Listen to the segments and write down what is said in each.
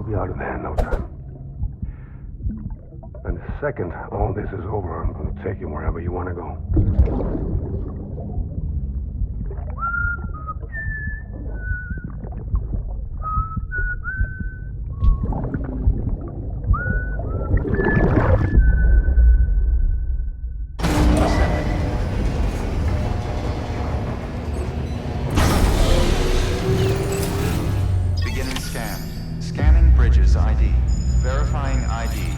be out of there in no time. And the second all this is over, I'm going to take you wherever you want to go. Beginning scan. Scanning bridges ID. Verifying ID.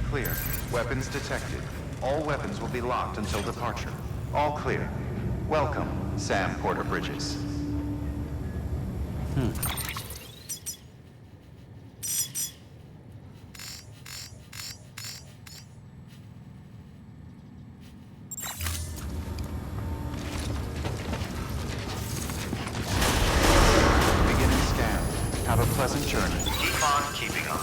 Clear. Weapons detected. All weapons will be locked until departure. All clear. Welcome, Sam Porter Bridges. Beginning scan. Have a pleasant journey. Keep on keeping on.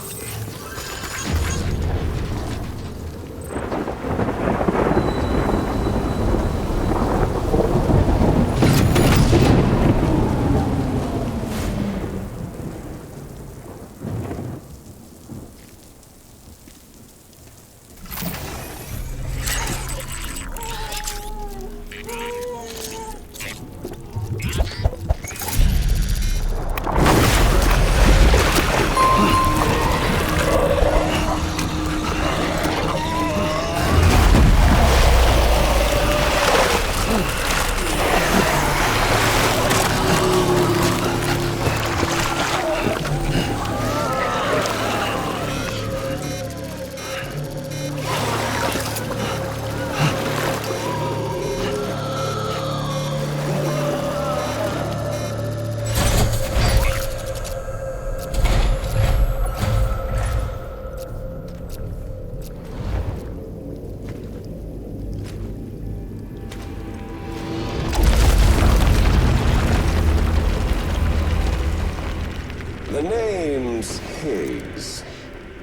The name's Higgs,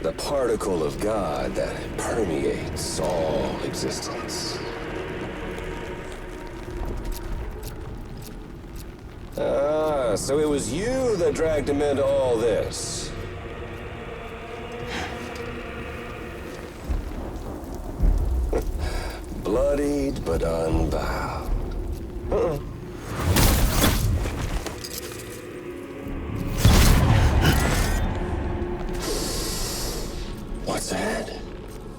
the particle of God that permeates all existence. Ah, so it was you that dragged him into all this. Bloodied but unbound. What's that?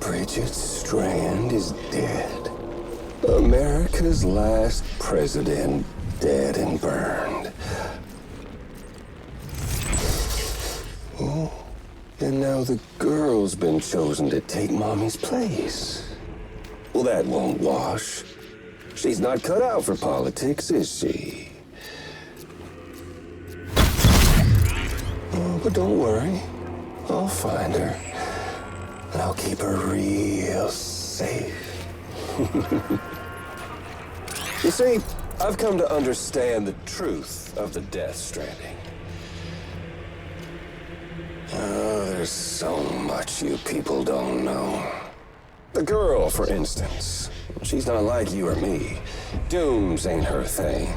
Bridget Strand is dead. America's last president dead and burned. Oh, and now the girl's been chosen to take Mommy's place. Well, that won't wash. She's not cut out for politics, is she? Oh, but don't worry. I'll find her. And I'll keep her real safe. You see, I've come to understand the truth of the Death Stranding. Oh, there's so much you people don't know. The girl, for instance. She's not like you or me. Dooms ain't her thing.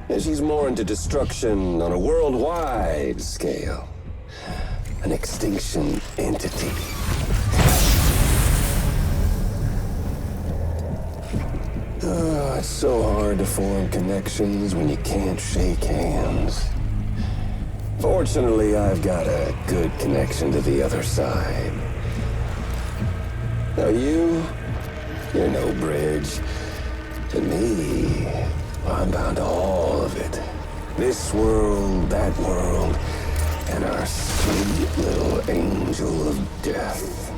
And she's more into destruction on a worldwide scale. An extinction entity. Oh, it's so hard to form connections when you can't shake hands. Fortunately, I've got a good connection to the other side. Now you're no bridge. To me, I'm bound to all of it. This world, that world, and our sweet little angel of death.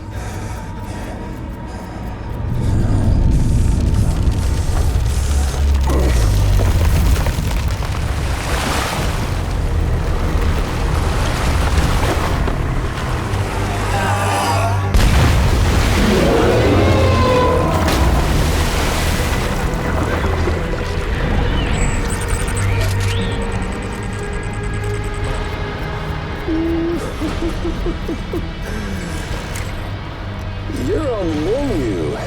You're on the menu.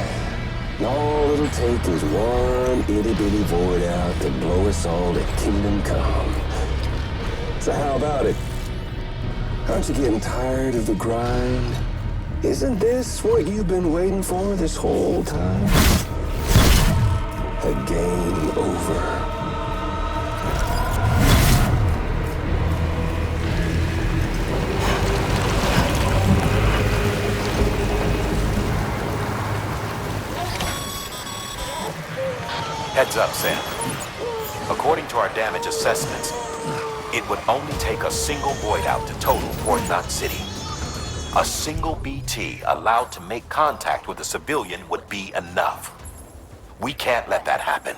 All it'll take is one itty-bitty void out to blow us all to kingdom come. So how about it? Aren't you getting tired of the grind? Isn't this what you've been waiting for this whole time? A game over. Heads up, Sam. According to our damage assessments, it would only take a single void out to total Port Knot City. A single BT allowed to make contact with a civilian would be enough. We can't let that happen.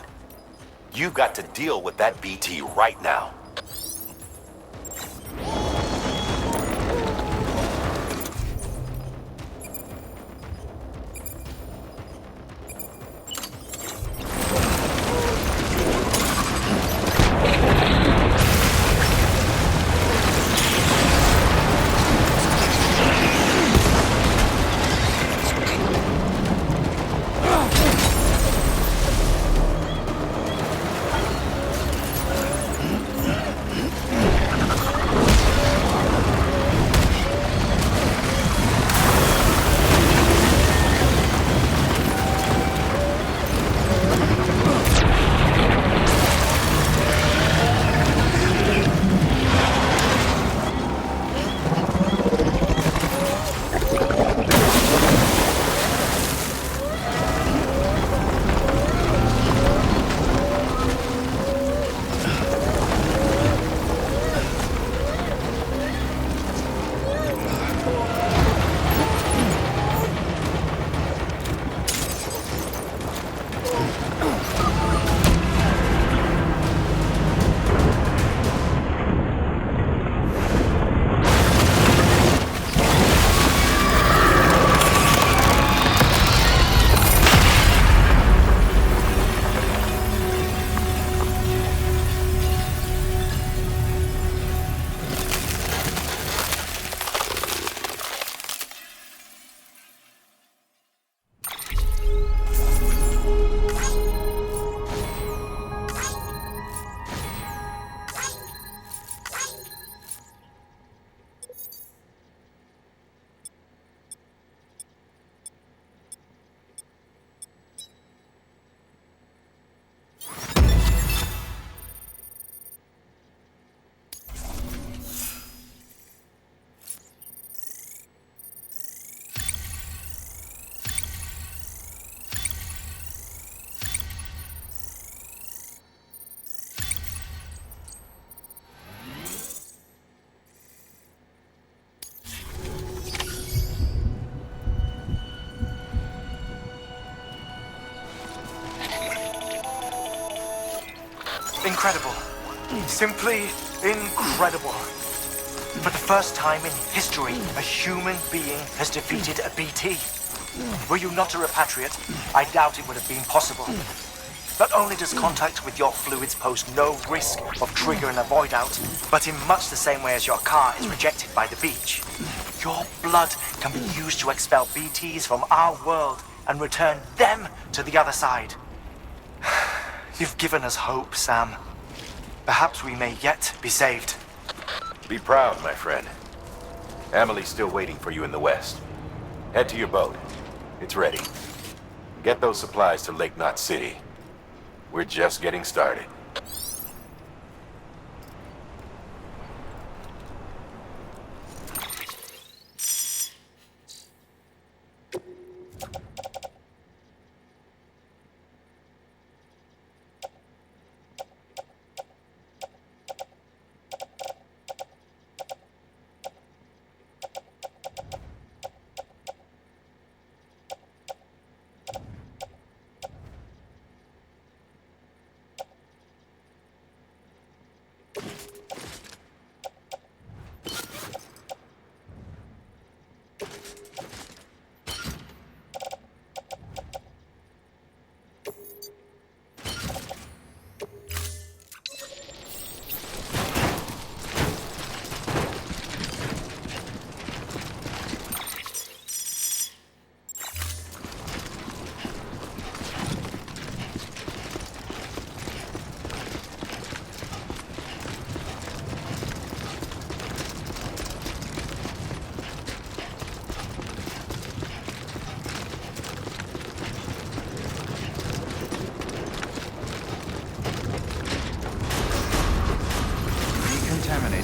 You've got to deal with that BT right now. Incredible. Simply incredible. For the first time in history, a human being has defeated a BT. Were you not a repatriate, I doubt it would have been possible. Not only does contact with your fluids pose no risk of triggering a void out, but in much the same way as your car is rejected by the beach. Your blood can be used to expel BTs from our world and return them to the other side. You've given us hope, Sam. Perhaps we may yet be saved. Be proud, my friend. Emily's still waiting for you in the west. Head to your boat. It's ready. Get those supplies to Lake Knot City. We're just getting started.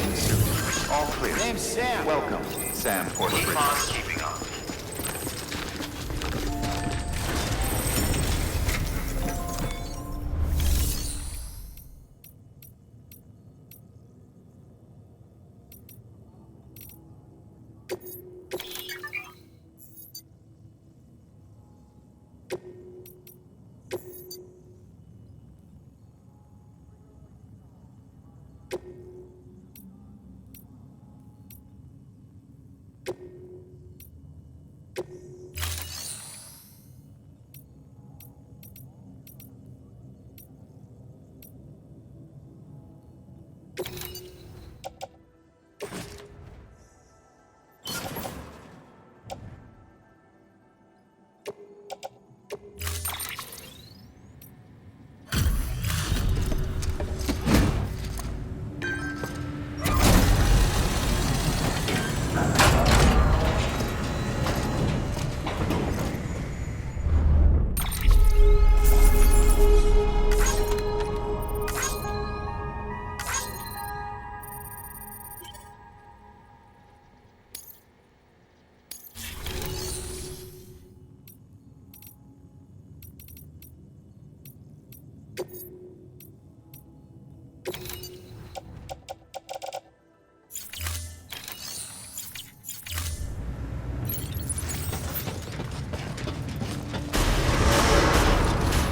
docking soon. All clear. Name's Sam. Welcome, Sam Porter Keep Bridges. on keeping on.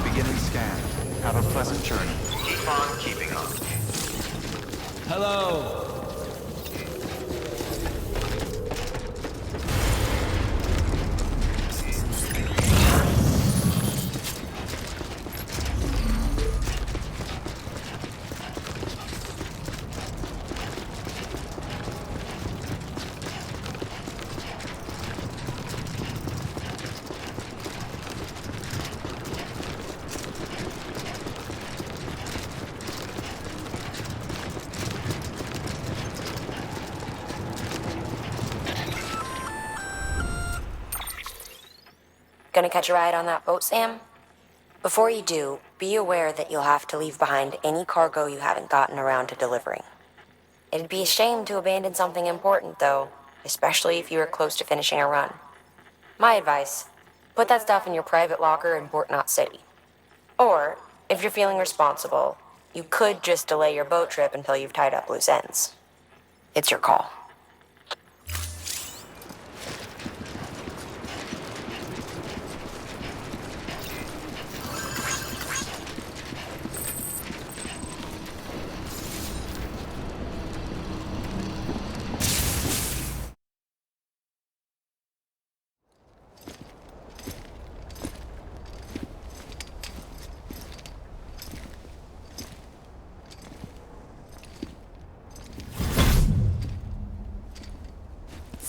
Beginning scan. Have a pleasant journey. Keep on keeping on. Hello. Gonna catch a ride on that boat, Sam? Before you do, be aware that you'll have to leave behind any cargo you haven't gotten around to delivering. It'd be a shame to abandon something important, though, especially if you are close to finishing a run. My advice, put that stuff in your private locker in Port Knot City. Or, if you're feeling responsible, you could just delay your boat trip until you've tied up loose ends. It's your call.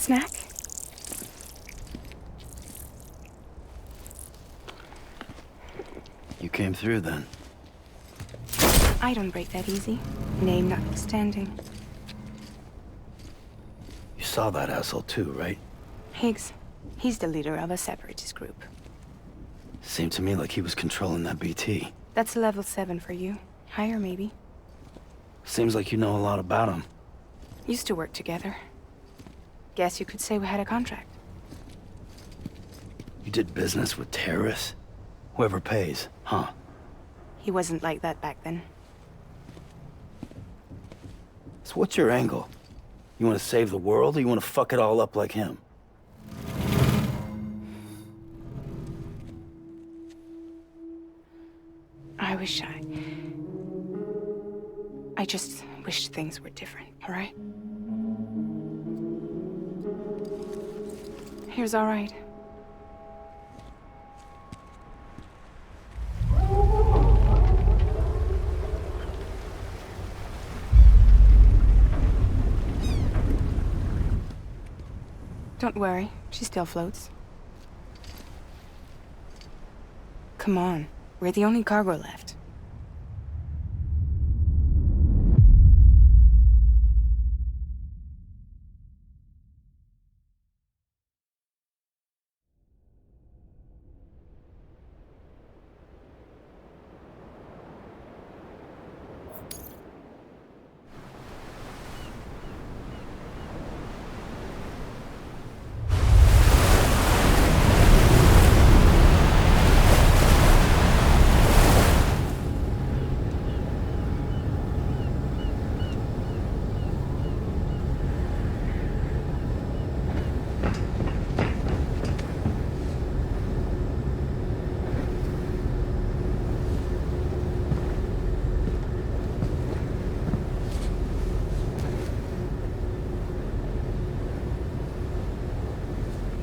Snack? You came through then. I don't break that easy. Name notwithstanding. You saw that asshole too, right? Higgs. He's the leader of a separatist group. Seemed to me like he was controlling that BT. That's level 7 for you. Higher, maybe. Seems like you know a lot about him. Used to work together. Guess you could say we had a contract. You did business with terrorists? Whoever pays, huh? He wasn't like that back then. So what's your angle? You want to save the world, or you want to fuck it all up like him? I just wished things were different, all right? Here's all right. Don't worry, she still floats. Come on, we're the only cargo left.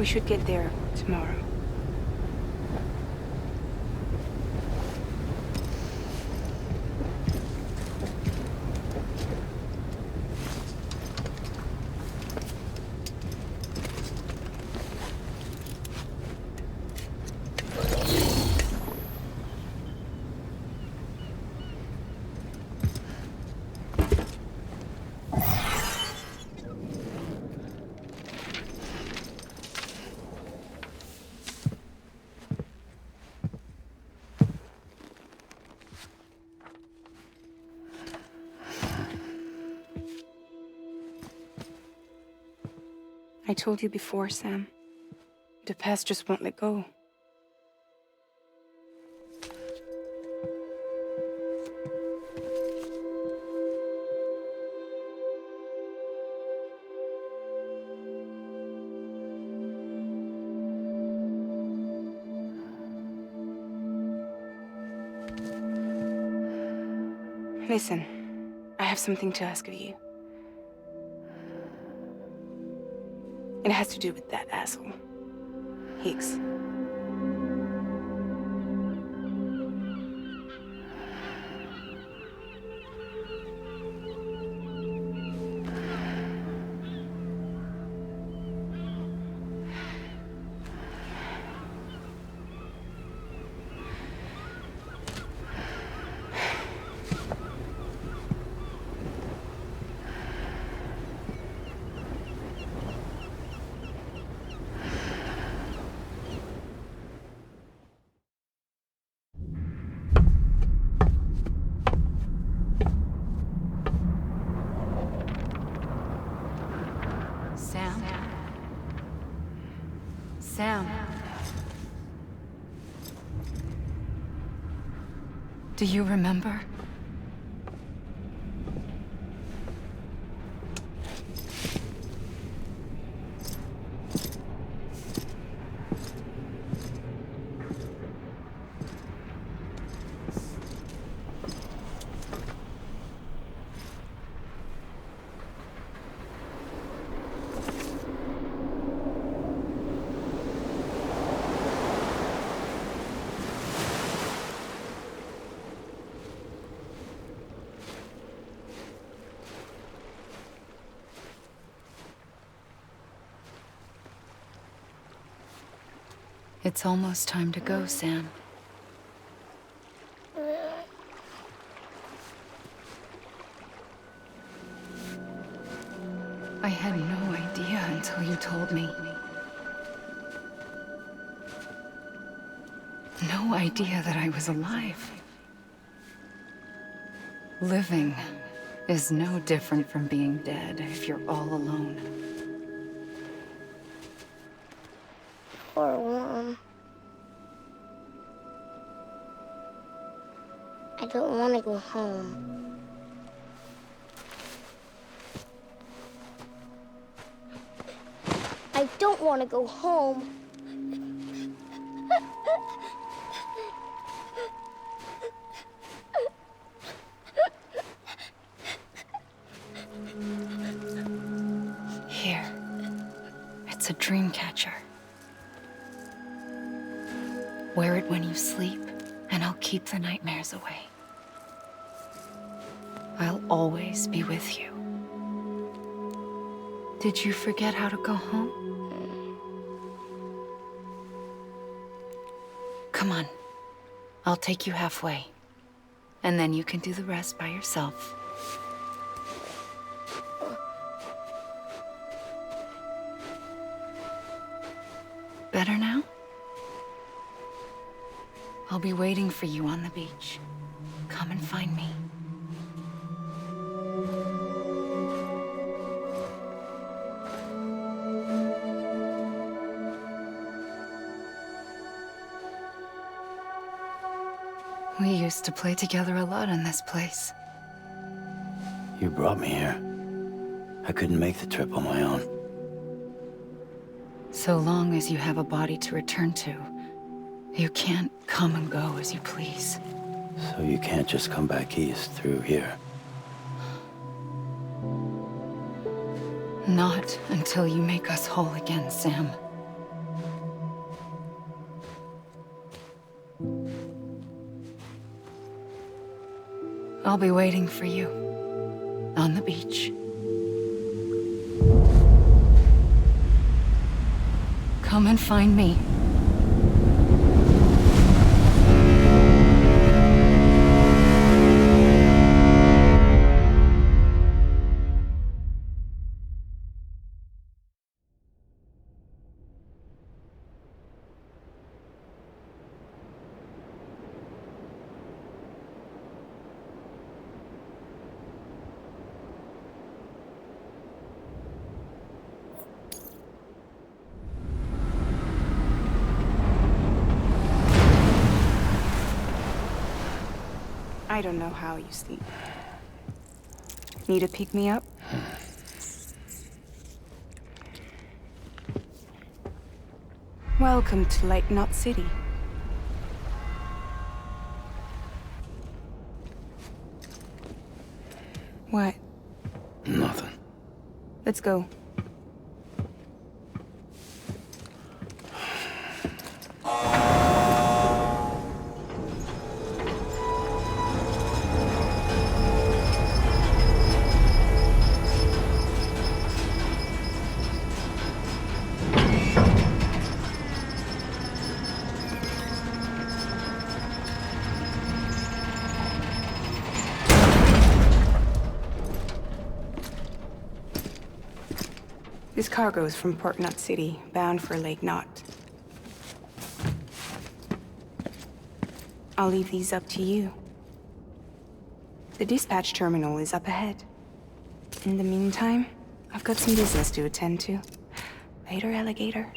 We should get there tomorrow. I told you before, Sam. The past just won't let go. Listen, I have something to ask of you. It has to do with that asshole, Higgs. Sam. Do you remember? It's almost time to go, Sam. I had no idea until you told me. No idea that I was alive. Living is no different from being dead if you're all alone. Poor Worm. I don't want to go home. I don't want to go home. Here. It's a dream catcher. Wear it when you sleep, and I'll keep the nightmares away. I'll always be with you. Did you forget how to go home? Come on. I'll take you halfway. And then you can do the rest by yourself. Better now? I'll be waiting for you on the beach. Come and find me. We used to play together a lot in this place. You brought me here. I couldn't make the trip on my own. So long as you have a body to return to, you can't come and go as you please. So you can't just come back east through here? Not until you make us whole again, Sam. I'll be waiting for you on the beach. Come and find me. I don't know how you sleep. Need to pick me up? Welcome to Lake Knot City. What? Nothing. Let's go. This cargo is from Port Knot City, bound for Lake Knot. I'll leave these up to you. The dispatch terminal is up ahead. In the meantime, I've got some business to attend to. Later, alligator.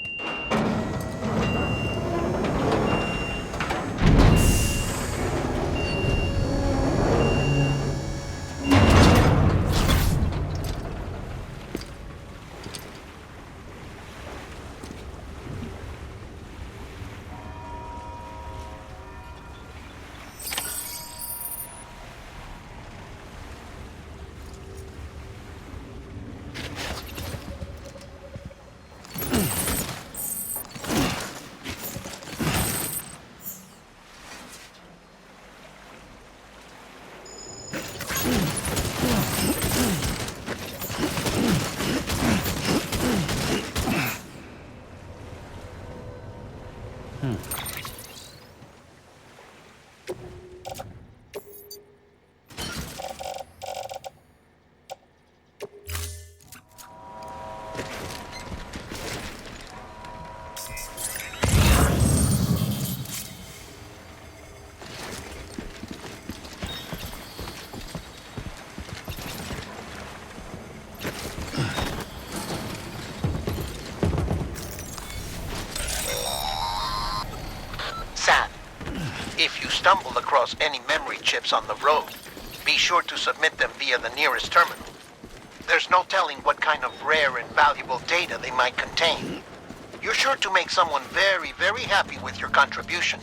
If you stumble across any memory chips on the road, be sure to submit them via the nearest terminal. There's no telling what kind of rare and valuable data they might contain. You're sure to make someone very, very happy with your contribution.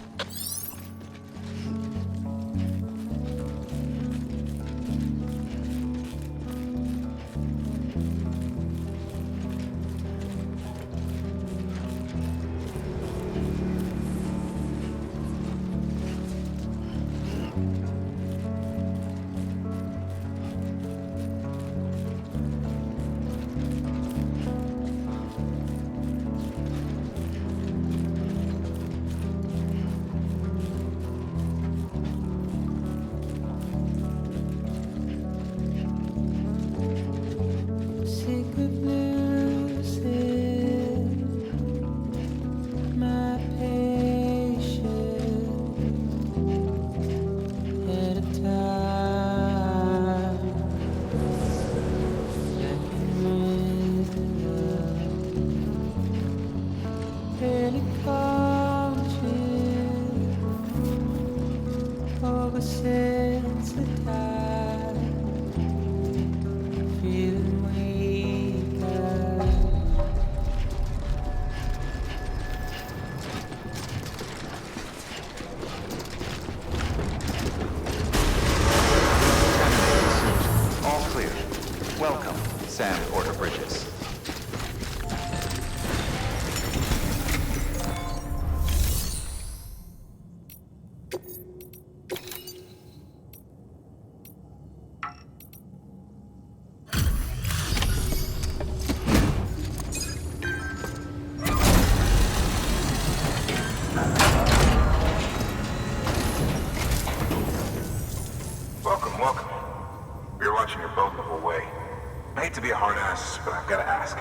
but I've got to ask.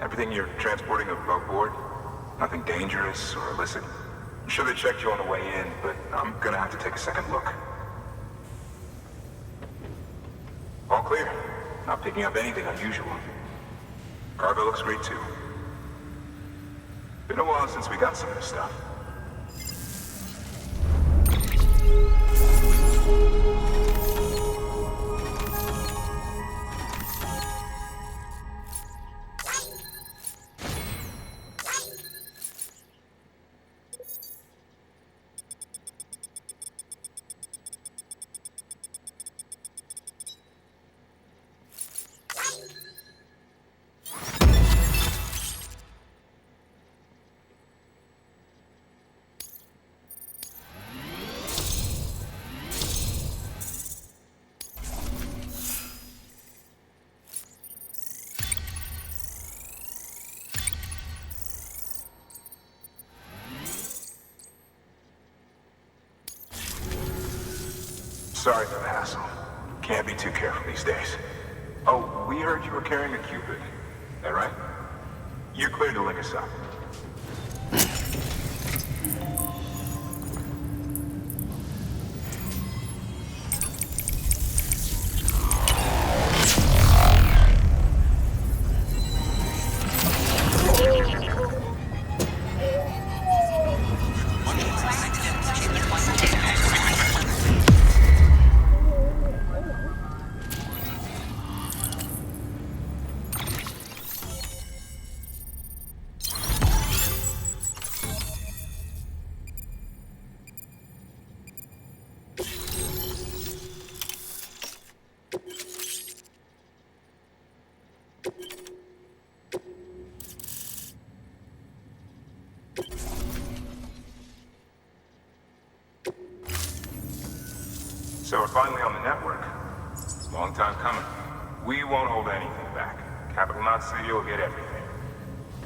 Everything you're transporting above board? Nothing dangerous or illicit? I'm sure they checked you on the way in, but I'm gonna have to take a second look. All clear. Not picking up anything unusual. Cargo looks great too. Been a while since we got some of this stuff. Sorry for the hassle. Can't be too careful these days. Oh, we heard you were carrying a Cupid. That right? You're cleared to link us up. So we're finally on the network. Long time coming. We won't hold anything back. Capital Knot City will get everything.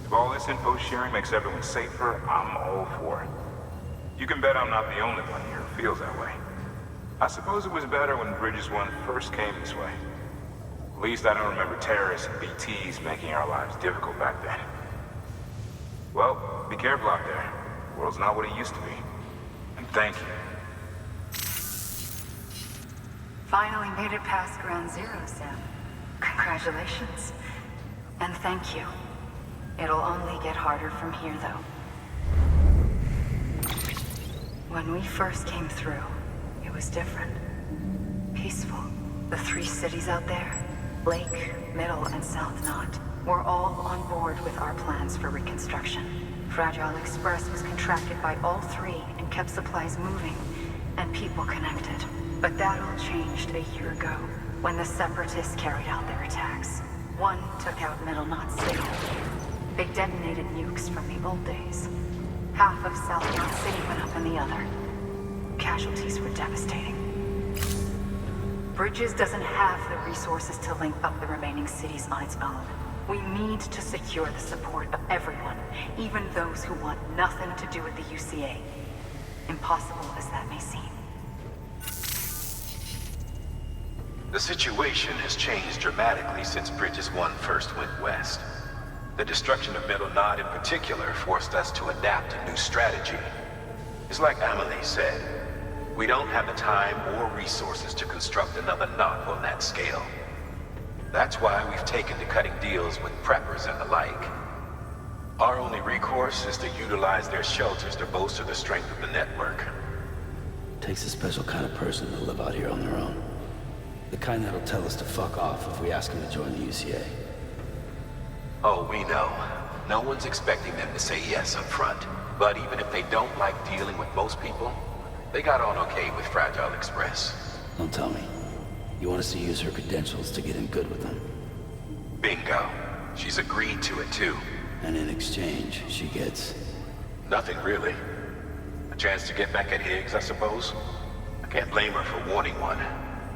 If all this info sharing makes everyone safer, I'm all for it. You can bet I'm not the only one here who feels that way. I suppose it was better when Bridges 1 first came this way. At least I don't remember terrorists and BTs making our lives difficult back then. Well, be careful out there. The world's not what it used to be. And thank you. Finally made it past Ground Zero, Sam. Congratulations. And thank you. It'll only get harder from here, though. When we first came through, it was different. Peaceful. The 3 cities out there, Lake, Middle, and South Knot, were all on board with our plans for reconstruction. Fragile Express was contracted by all 3 and kept supplies moving and people connected. But that all changed a year ago, when the Separatists carried out their attacks. One took out Middle Knot City. They detonated nukes from the old days. Half of South Knot City went up in the other. Casualties were devastating. Bridges doesn't have the resources to link up the remaining cities on its own. We need to secure the support of everyone, even those who want nothing to do with the UCA. Impossible as that may seem. The situation has changed dramatically since Bridges 1 first went west. The destruction of Middle Knot in particular forced us to adapt a new strategy. It's like Amelie said, we don't have the time or resources to construct another knot on that scale. That's why we've taken to cutting deals with preppers and the like. Our only recourse is to utilize their shelters to bolster the strength of the network. Takes a special kind of person to live out here on their own. The kind that'll tell us to fuck off if we ask them to join the UCA. Oh, we know. No one's expecting them to say yes up front. But even if they don't like dealing with most people, they got on okay with Fragile Express. Don't tell me. You want us to use her credentials to get in good with them? Bingo. She's agreed to it too. And in exchange, she gets... Nothing really. A chance to get back at Higgs, I suppose? I can't blame her for wanting one.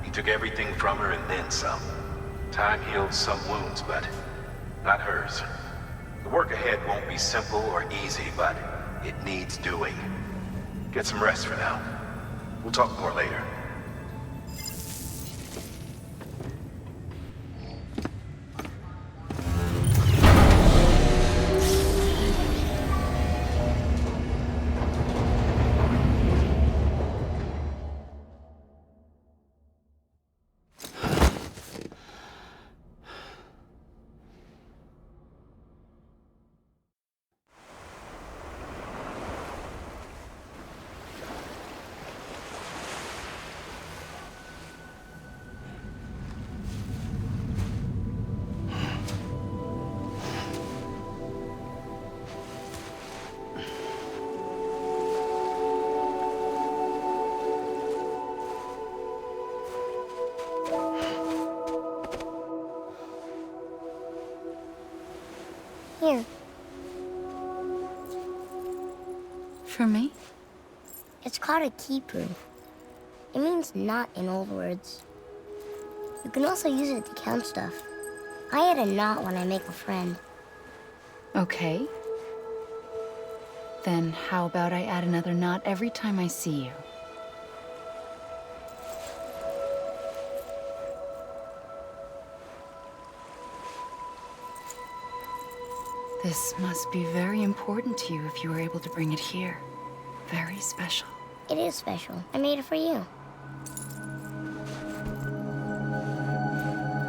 He took everything from her and then some. Time heals some wounds, but not hers. The work ahead won't be simple or easy, but it needs doing. Get some rest for now. We'll talk more later. Here. For me? It's called a keeper. It means knot in old words. You can also use it to count stuff. I add a knot when I make a friend. Okay. Then how about I add another knot every time I see you? This must be very important to you if you were able to bring it here. Very special. It is special. I made it for you.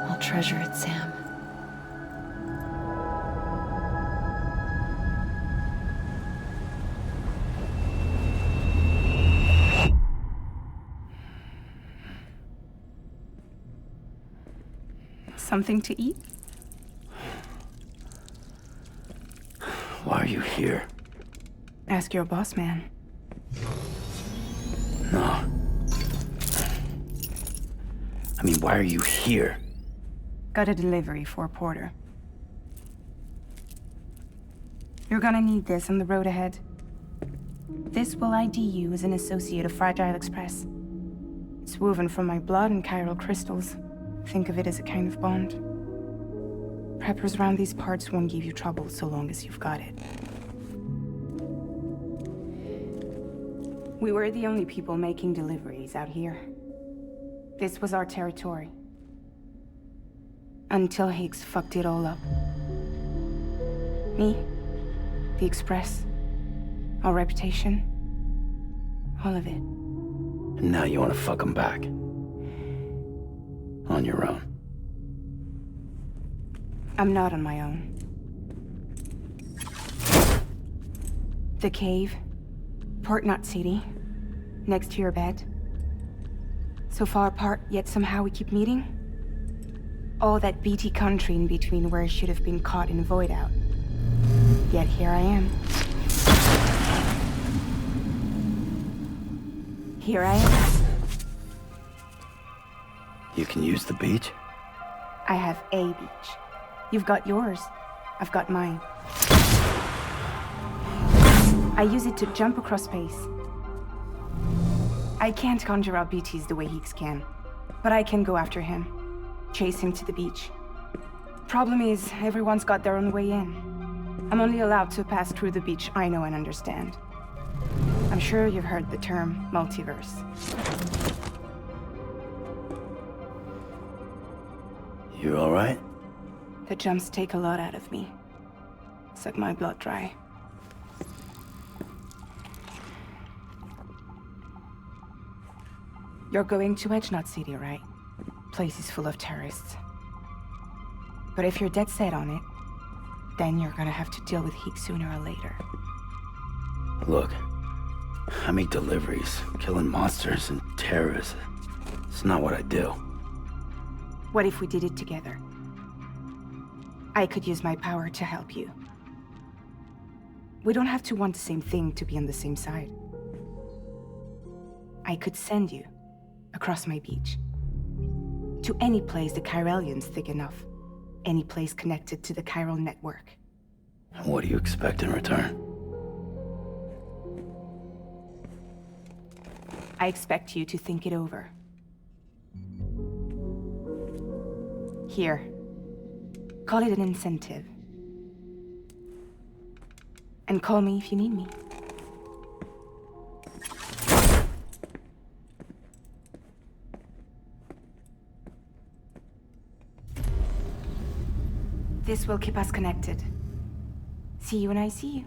I'll treasure it, Sam. Something to eat? Why are you here? Ask your boss man. No. I mean, why are you here? Got a delivery for Porter. You're gonna need this on the road ahead. This will ID you as an associate of Fragile Express. It's woven from my blood and chiral crystals. Think of it as a kind of bond. Preppers around these parts won't give you trouble so long as you've got it. We were the only people making deliveries out here. This was our territory. Until Higgs fucked it all up. Me, the Express, our reputation, all of it. And now you want to fuck them back. On your own. I'm not on my own. The cave, Port Knot City, next to your bed. So far apart, yet somehow we keep meeting. All that BT country in between where I should have been caught in a void out. Yet here I am. Here I am. You can use the beach? I have a beach. You've got yours. I've got mine. I use it to jump across space. I can't conjure up BTs the way Higgs can, but I can go after him, chase him to the beach. Problem is, everyone's got their own way in. I'm only allowed to pass through the beach I know and understand. I'm sure you've heard the term multiverse. You all right? The jumps take a lot out of me. Suck my blood dry. You're going to Edge Knot City, right? Place is full of terrorists. But if you're dead set on it, then you're gonna have to deal with Higgs sooner or later. Look, I make deliveries, killing monsters and terrorists. It's not what I do. What if we did it together? I could use my power to help you. We don't have to want the same thing to be on the same side. I could send you across my beach. To any place the chiralion's thick enough. Any place connected to the chiral network. What do you expect in return? I expect you to think it over. Here. Call it an incentive. And call me if you need me. This will keep us connected. See you when I see you.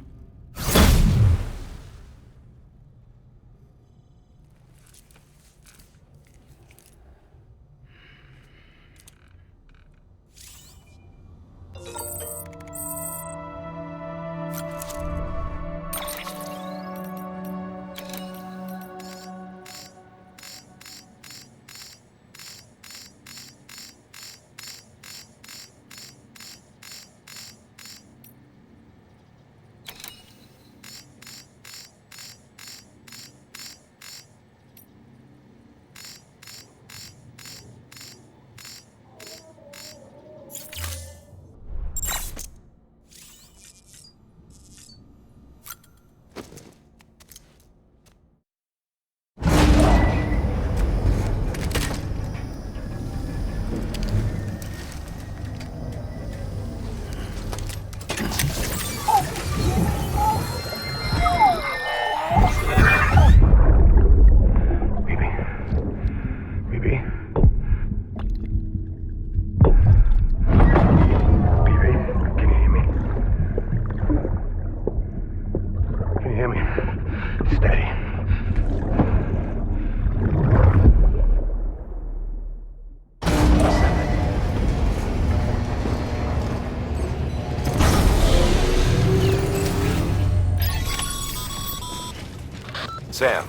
Sam,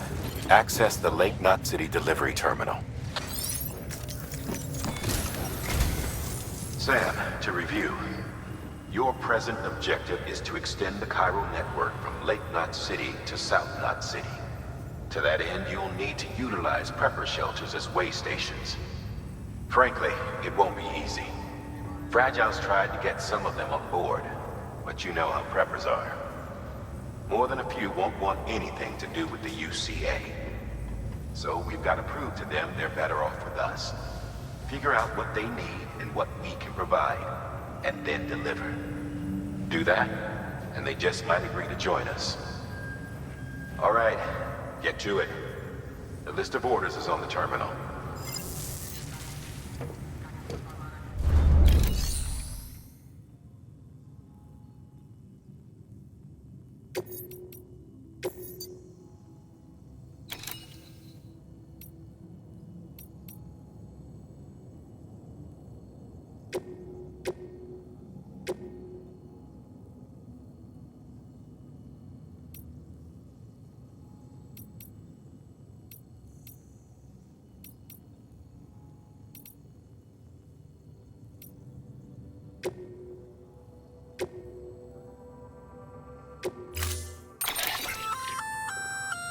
access the Lake Knot City delivery terminal. Sam, to review. Your present objective is to extend the Cairo network from Lake Knot City to South Knot City. To that end, you'll need to utilize prepper shelters as way stations. Frankly, it won't be easy. Fragile's tried to get some of them on board, but you know how preppers are. More than a few won't want anything to do with the UCA. So we've got to prove to them they're better off with us. Figure out what they need and what we can provide, and then deliver. Do that, and they just might agree to join us. All right, get to it. The list of orders is on the terminal.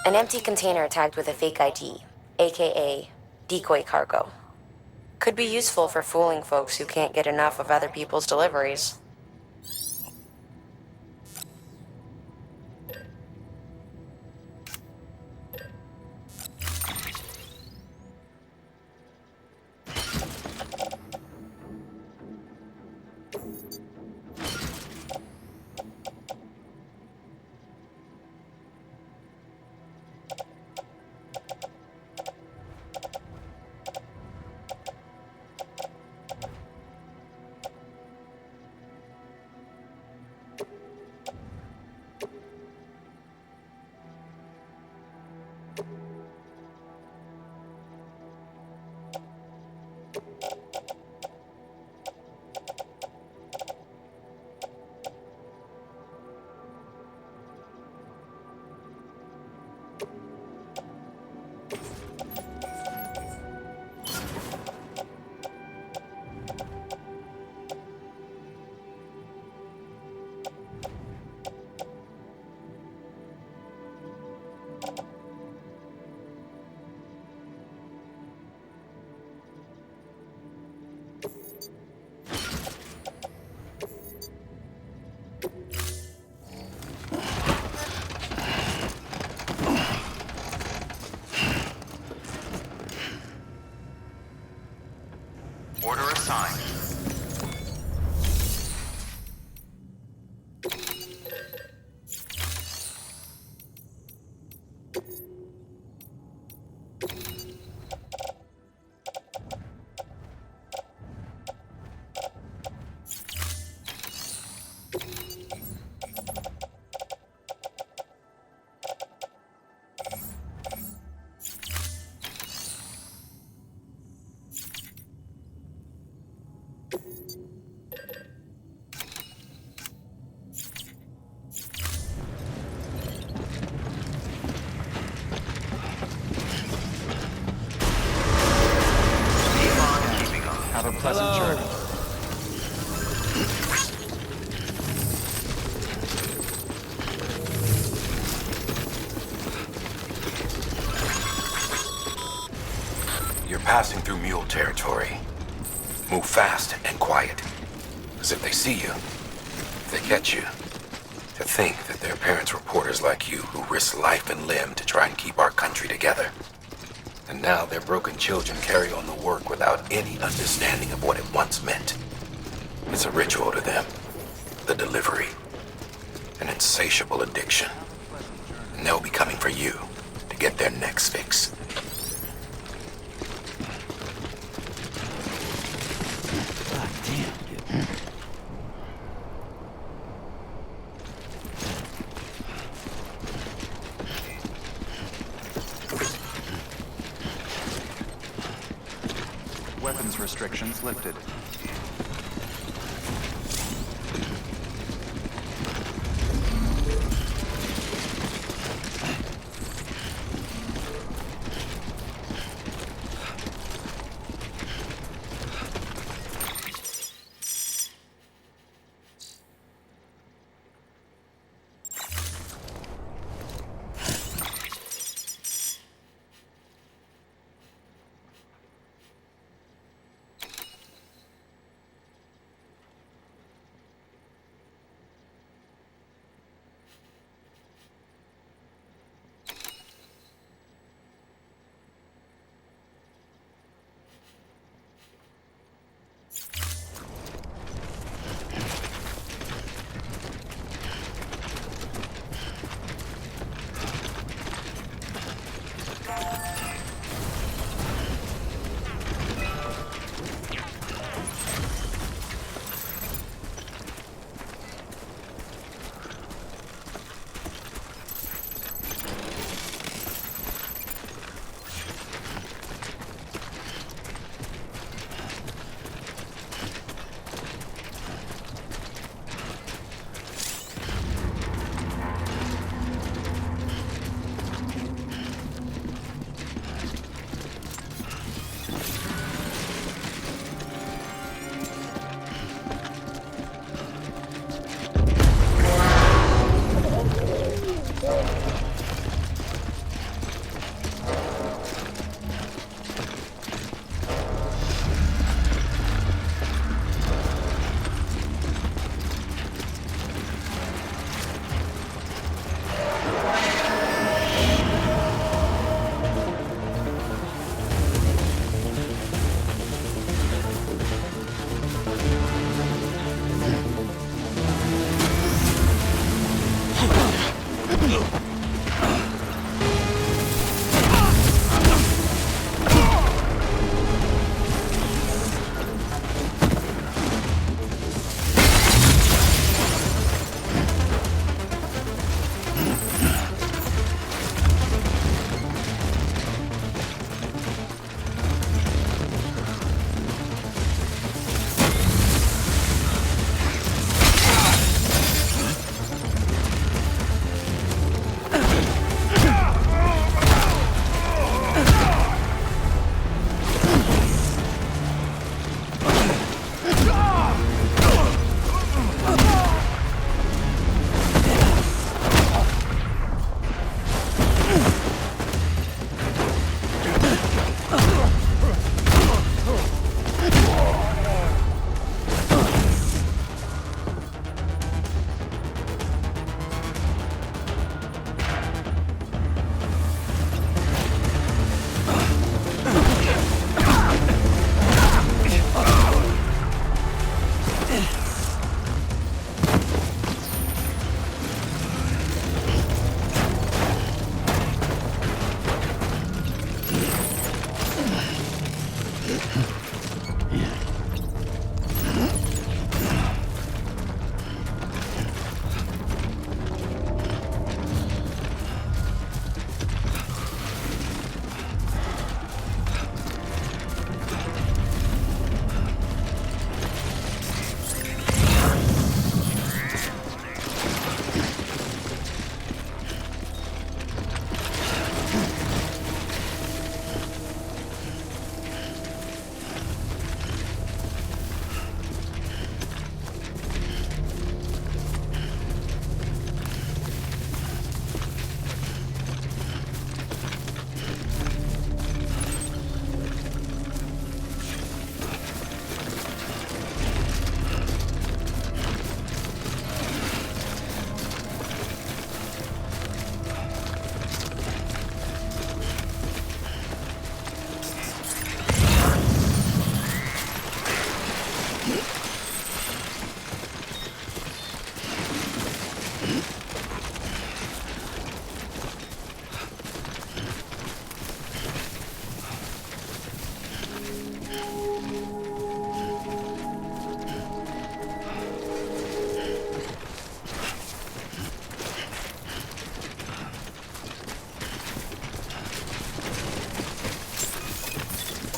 An empty container tagged with a fake ID, aka decoy cargo. Could be useful for fooling folks who can't get enough of other people's deliveries. Order assigned. Have a pleasant journey. You're passing through mule territory. Move fast and quiet. Because if they see you, if they catch you, to think that they're parents reporters like you who risk life and limb to try and keep our country together. And now their broken children carry on the work without any understanding of what it once meant. It's a ritual to them. The delivery. An insatiable addiction. And they'll be coming for you to get their next fix. God damn. Weapons restrictions lifted.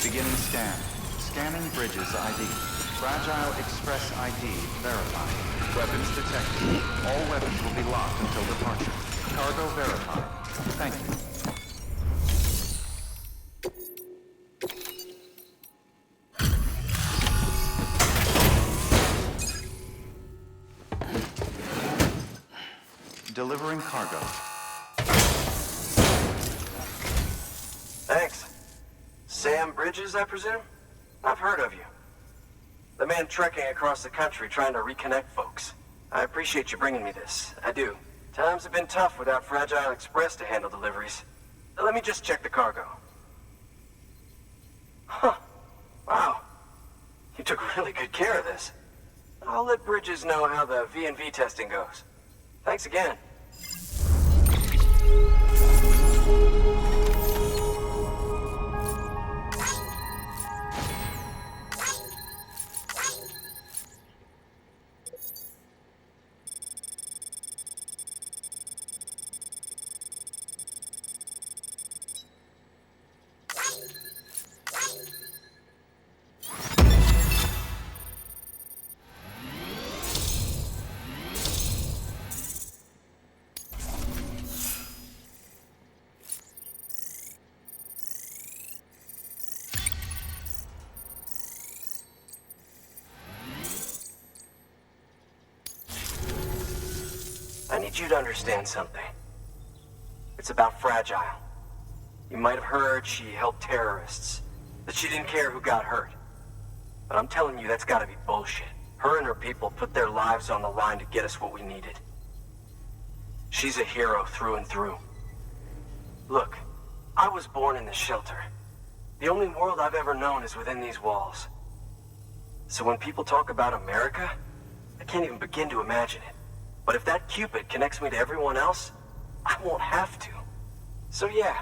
Beginning scan. Scanning bridges ID. Fragile Express ID verified. Weapons detected. All weapons will be locked until departure. Cargo verified. Thank you. Delivering cargo. Thanks. Sam Bridges, I presume? I've heard of you. The man trekking across the country trying to reconnect folks. I appreciate you bringing me this. I do. Times have been tough without Fragile Express to handle deliveries. Let me just check the cargo. Huh. Wow. You took really good care of this. I'll let Bridges know how the V&V testing goes. Thanks again. I need you to understand something. It's about Fragile. You might have heard she helped terrorists, that she didn't care who got hurt. But I'm telling you, that's gotta be bullshit. Her and her people put their lives on the line to get us what we needed. She's a hero through and through. Look, I was born in this shelter. The only world I've ever known is within these walls. So when people talk about America, I can't even begin to imagine it. But if that Cupid connects me to everyone else, I won't have to. So yeah,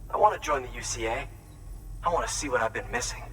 I want to join the UCA. I want to see what I've been missing.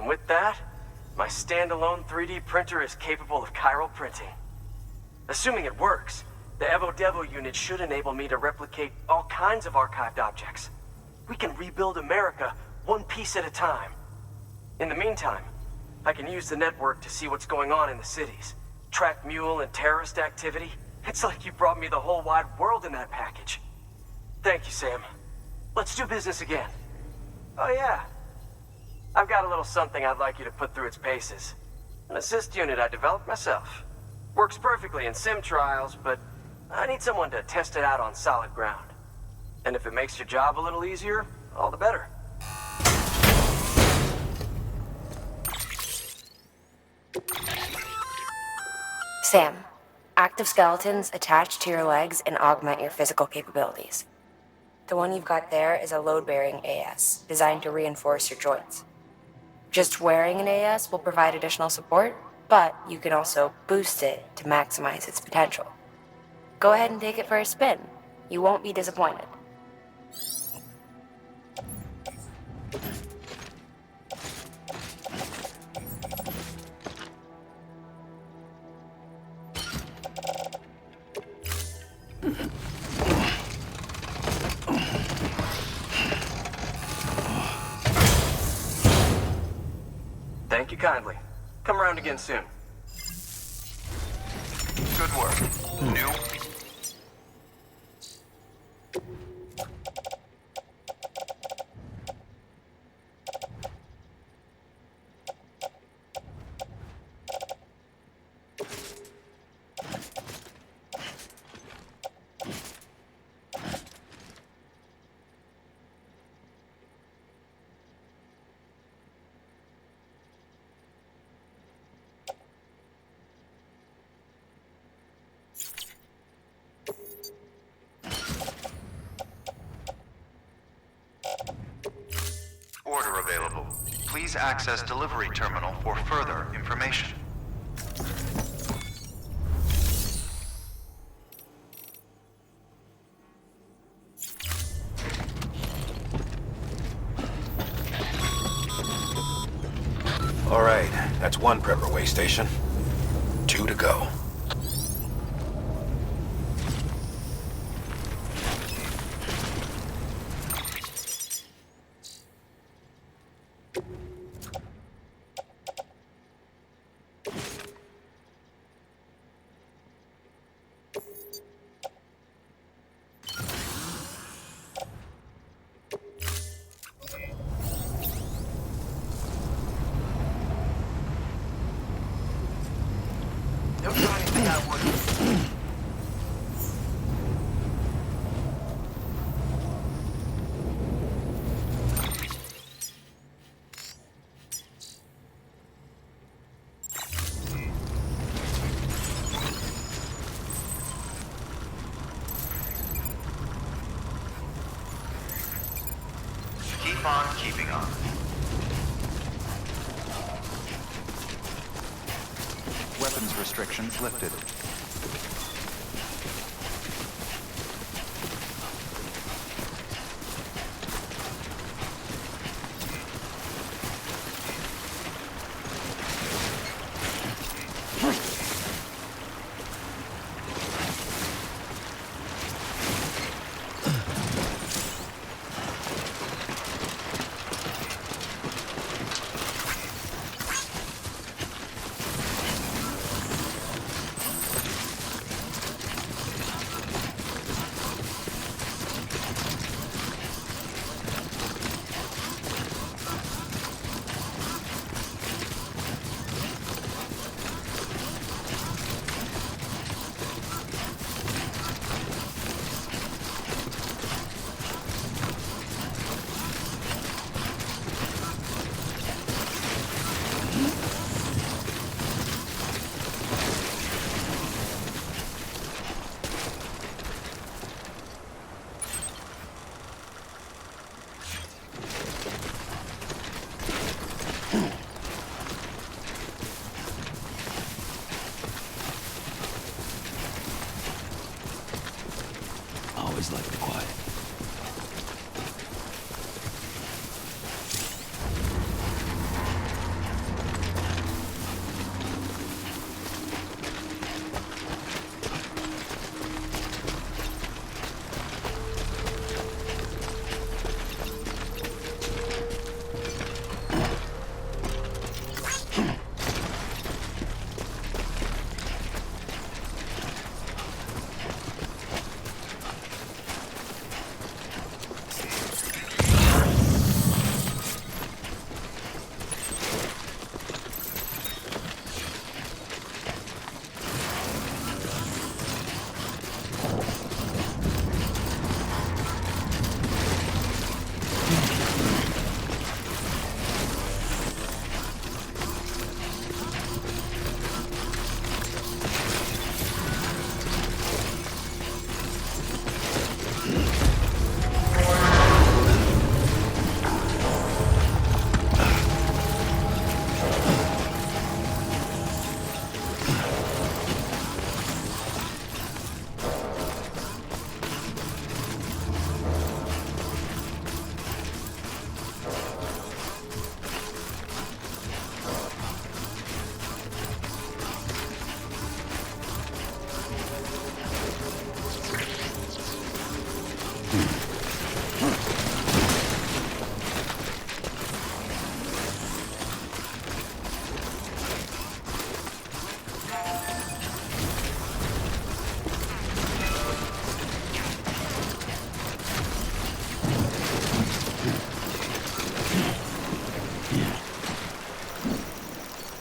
With that, my standalone 3D printer is capable of chiral printing. Assuming it works, the Evo-Devo unit should enable me to replicate all kinds of archived objects. We can rebuild America one piece at a time. In the meantime, I can use the network to see what's going on in the cities, track mule and terrorist activity. It's like you brought me the whole wide world in that package. Thank you, Sam. Let's do business again. Oh yeah. I've got a little something I'd like you to put through its paces. An assist unit I developed myself. Works perfectly in sim trials, but I need someone to test it out on solid ground. And if it makes your job a little easier, all the better. Sam, active skeletons attach to your legs and augment your physical capabilities. The one you've got there is a load-bearing AS, designed to reinforce your joints. Just wearing an AS will provide additional support, but you can also boost it to maximize its potential. Go ahead and take it for a spin. You won't be disappointed. Thank you kindly. Come around again soon. Good work. New. Order available. Please access delivery terminal for further information. All right, that's one prepper way station. 2 to go. Keep on keeping on. Weapons restrictions lifted. Always like the quiet.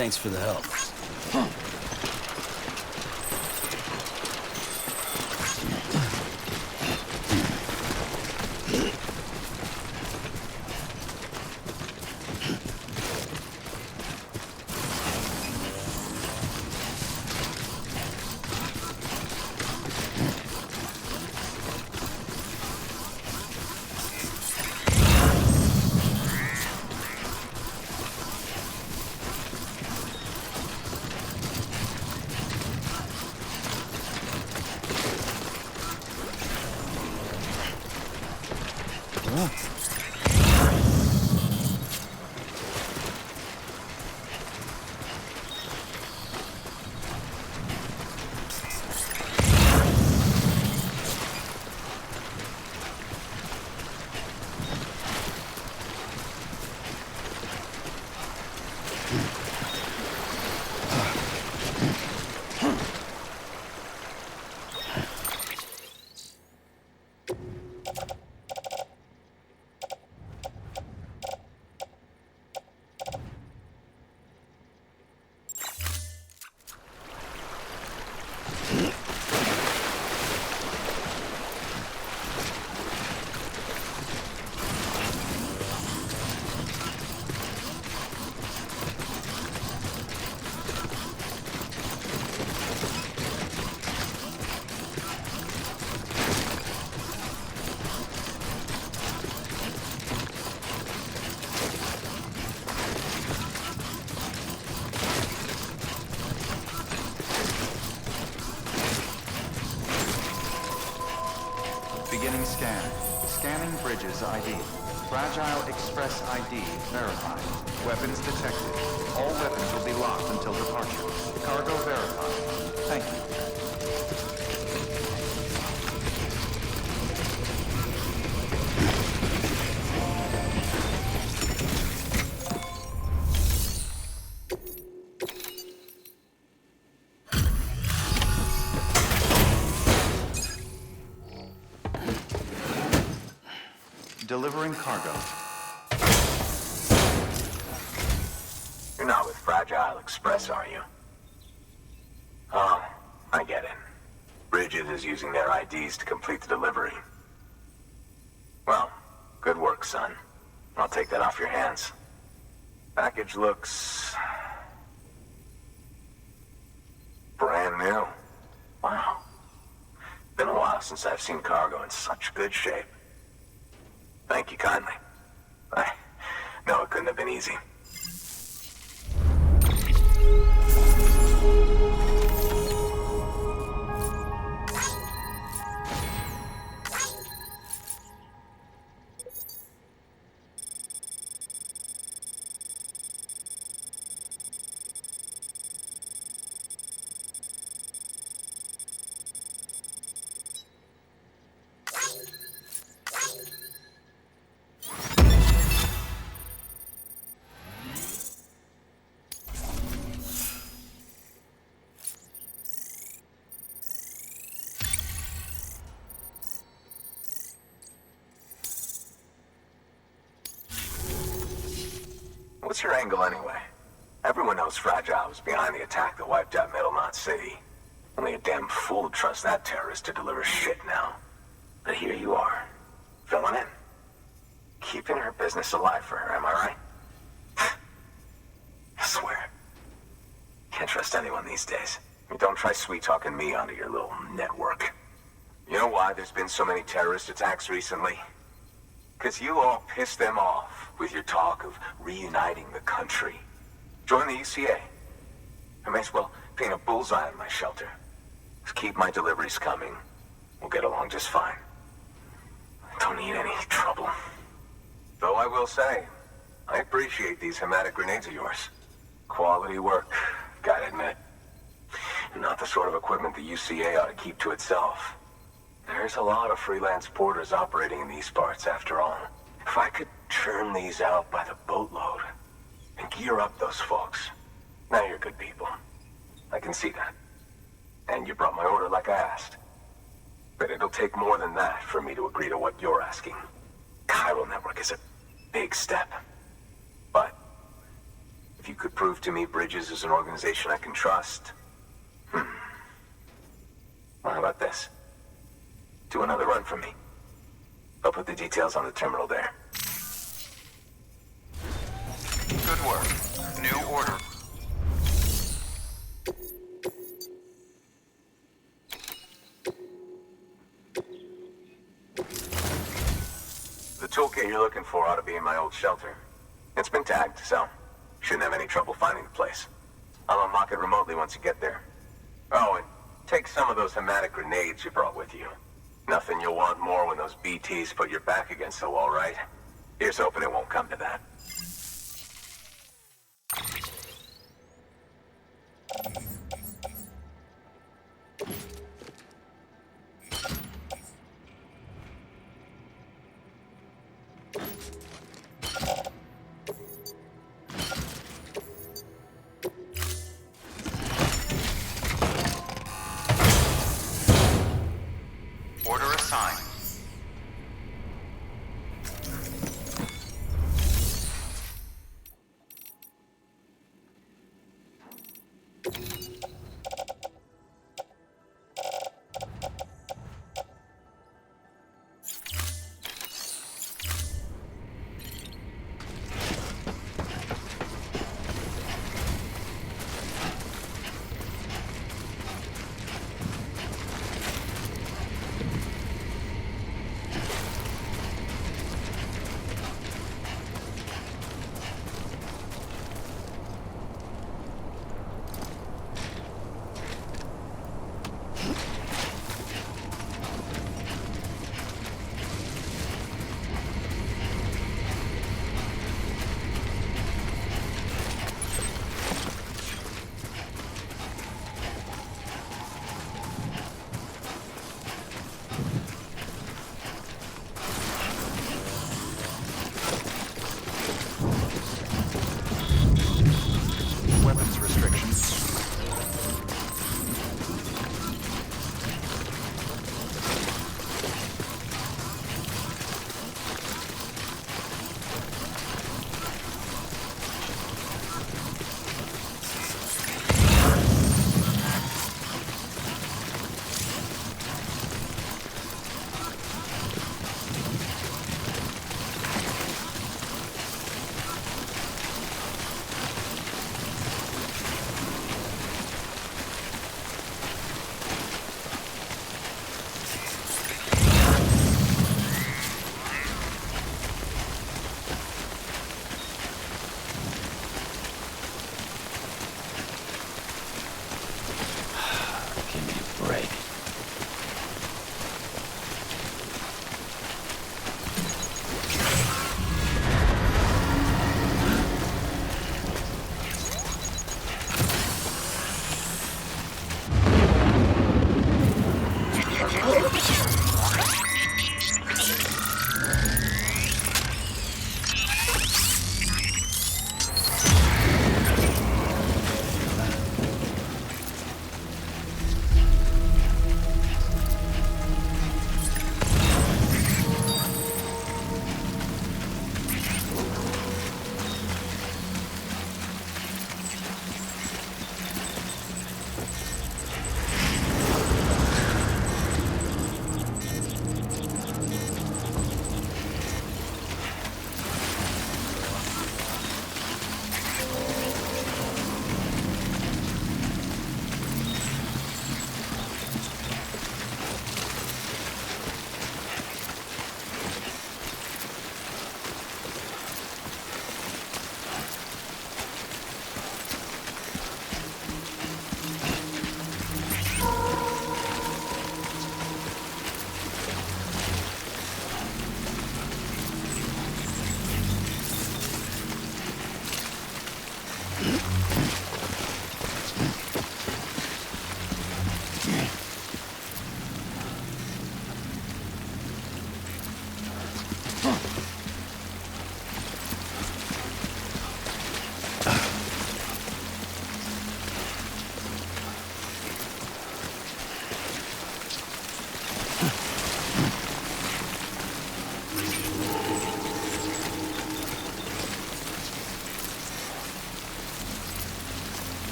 Thanks for the help. Beginning scan. Scanning bridges ID. Fragile Express ID verified. Weapons detected. All weapons will be locked until departure. Cargo verified. Thank you. Delivering cargo. You're not with Fragile Express, are you? Oh, I get it. Bridget is using their IDs to complete the delivery. Well, good work, son. I'll take that off your hands. Package looks... brand new. Wow. Been a while since I've seen cargo in such good shape. Thank you kindly. I know it couldn't have been easy. What's your angle anyway? Everyone knows Fragile was behind the attack that wiped out Middle Knot City. Only a damn fool would trust that terrorist to deliver shit now. But here you are, filling in. Keeping her business alive for her, am I right? I swear. Can't trust anyone these days. Don't try sweet-talking me onto your little network. You know why there's been so many terrorist attacks recently? Because you all pissed them off with your talk of reuniting the country. Join the UCA. I may as well paint a bullseye on my shelter. Just keep my deliveries coming. We'll get along just fine. I don't need any trouble. Though I will say, I appreciate these hematic grenades of yours. Quality work, gotta admit. Not the sort of equipment the UCA ought to keep to itself. There's a lot of freelance porters operating in these parts, after all. If I could churn these out by the boatload and gear up those folks. Now you're good people. I can see that. And you brought my order like I asked. But it'll take more than that for me to agree to what you're asking. Chiral Network is a big step. But if you could prove to me Bridges is an organization I can trust... Well, how about this? Do another run for me. I'll put the details on the terminal there. Good work. New order. The toolkit you're looking for ought to be in my old shelter. It's been tagged, so shouldn't have any trouble finding the place. I'll unlock it remotely once you get there. Oh, and take some of those hematic grenades you brought with you. Nothing you'll want more when those BTs put your back against the wall, right? Here's hoping it won't come to that. Order assigned.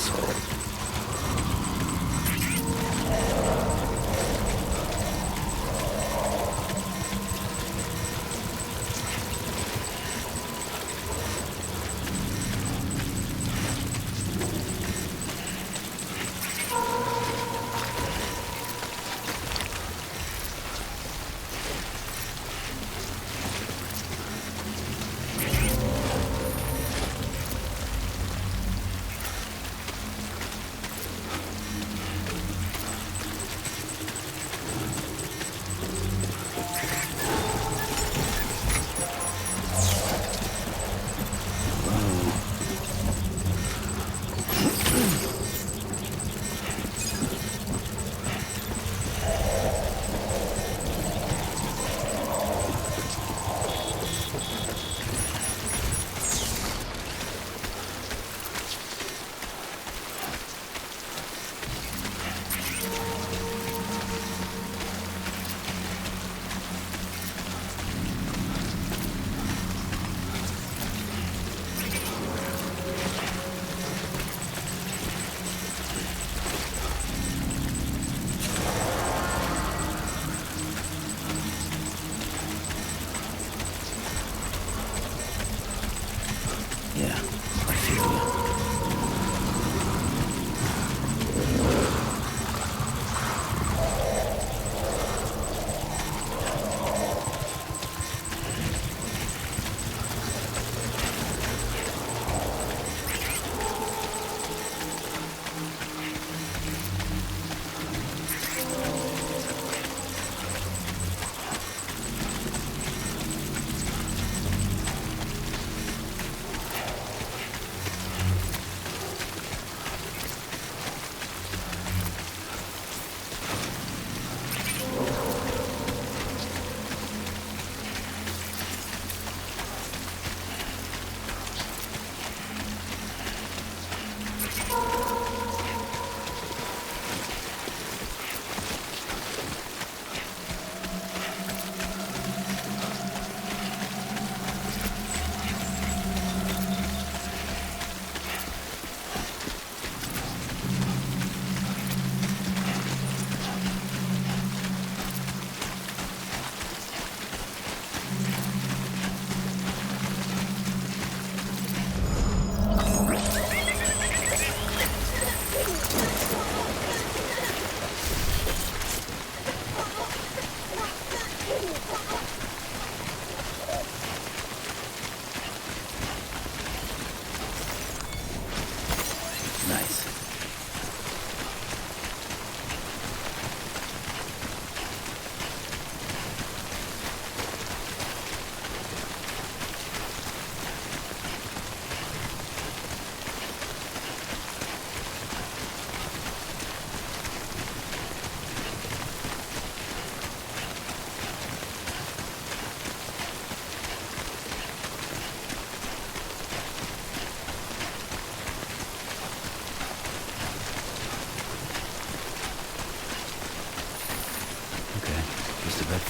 asshole.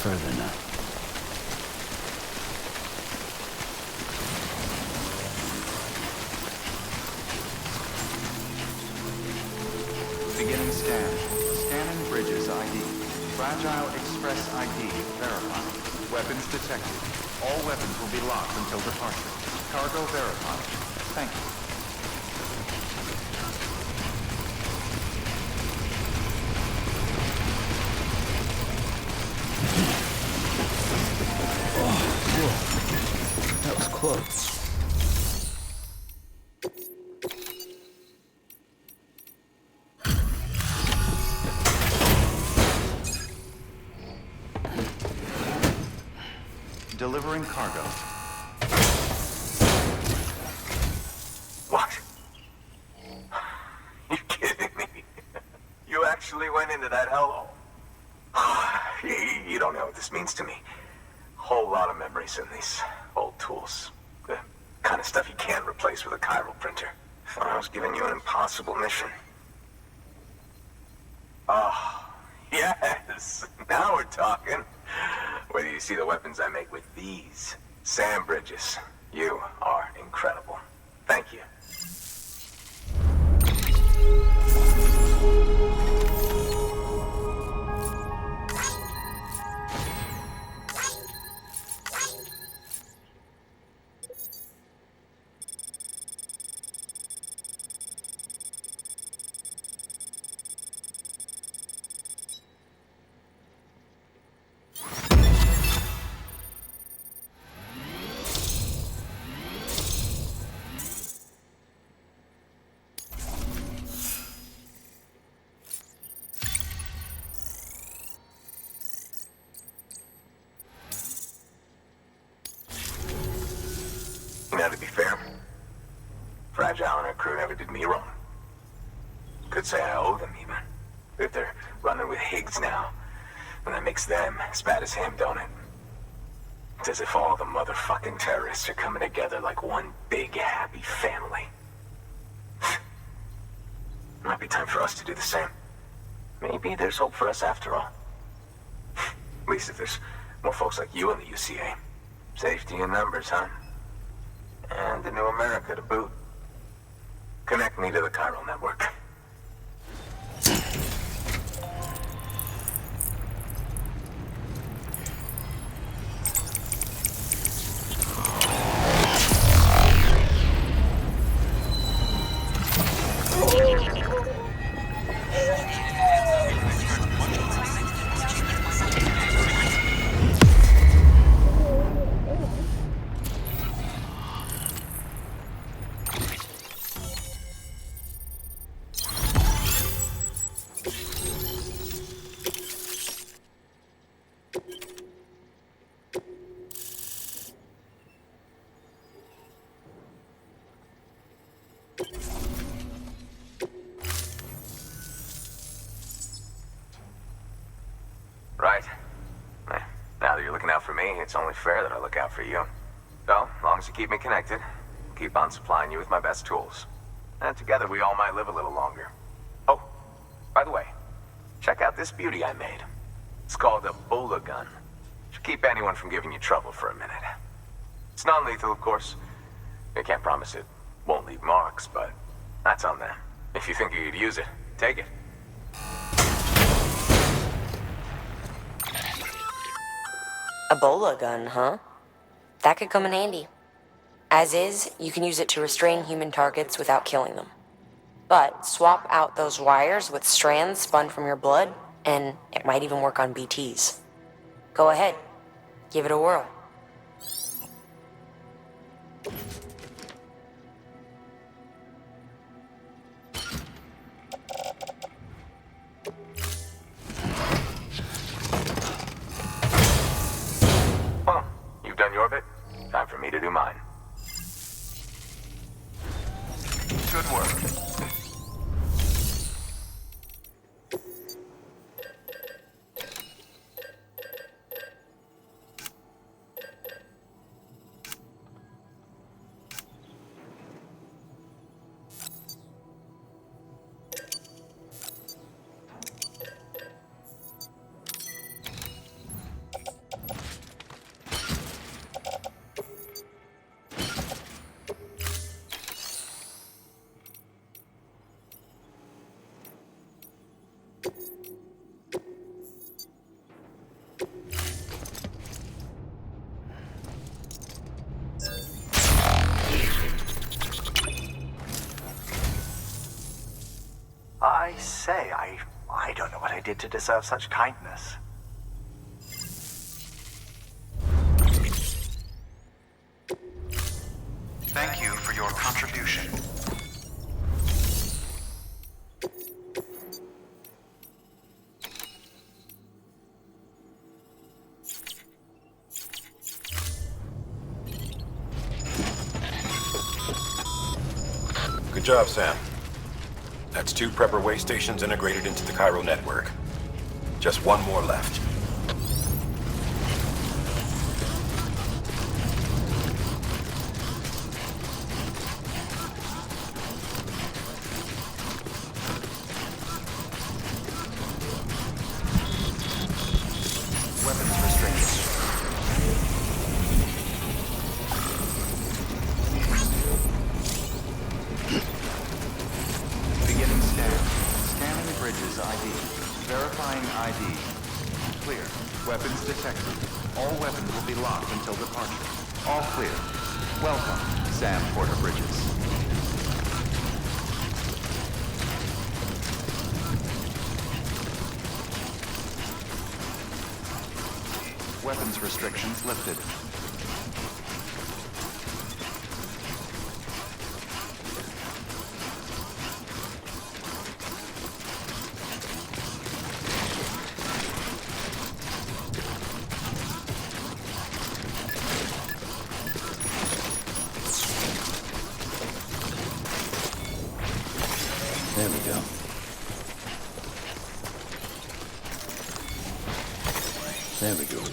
Further now. Beginning scan. Scanning bridges ID. Fragile Express ID verified. Weapons detected. All weapons will be locked until departure. Cargo verified. Thank you. That was close. Delivering cargo. What? You kidding me? You actually went into that hellhole? You don't know what this means to me. Whole lot of memories in these old tools. The kind of stuff you can't replace with a chiral printer. I was giving you an impossible mission. Oh, yes. Now we're talking. Wait till you see the weapons I make with these sand bridges. You are incredible. Thank you. never did me wrong. Could say I owe them even. If they're running with Higgs now, and that makes them as bad as him, don't it? It's as if all the motherfucking terrorists are coming together like one big happy family. Might be time for us to do the same. Maybe there's hope for us after all. At least if there's more folks like you in the UCA. Safety in numbers, huh? And the new America to boot. Connect me to the chiral network. Right. Now that you're looking out for me, it's only fair that I look out for you. So, as long as you keep me connected, I'll keep on supplying you with my best tools. And together we all might live a little longer. Oh, by the way, check out this beauty I made. It's called a Ebola gun. Should keep anyone from giving you trouble for a minute. It's non-lethal, of course. I can't promise it won't leave marks, but that's on them. If you think you could use it, take it. Ebola gun, huh? That could come in handy. As is, you can use it to restrain human targets without killing them. But swap out those wires with strands spun from your blood, and it might even work on BTs. Go ahead. Give it a whirl. Well, you've done your bit. Time for me to do mine. Good work. I say, I don't know what I did to deserve such kindness. Thank you for your contribution. Good job, Sam. That's 2 prepper way stations integrated into the chiral network. Just 1 more left. Weapons restricted. Beginning scan. Scanning bridges ID. Verifying ID. Clear. Weapons detected. All weapons will be locked until departure. All clear. Welcome, Sam Porter Bridges. Weapons restrictions lifted. There we go. There we go.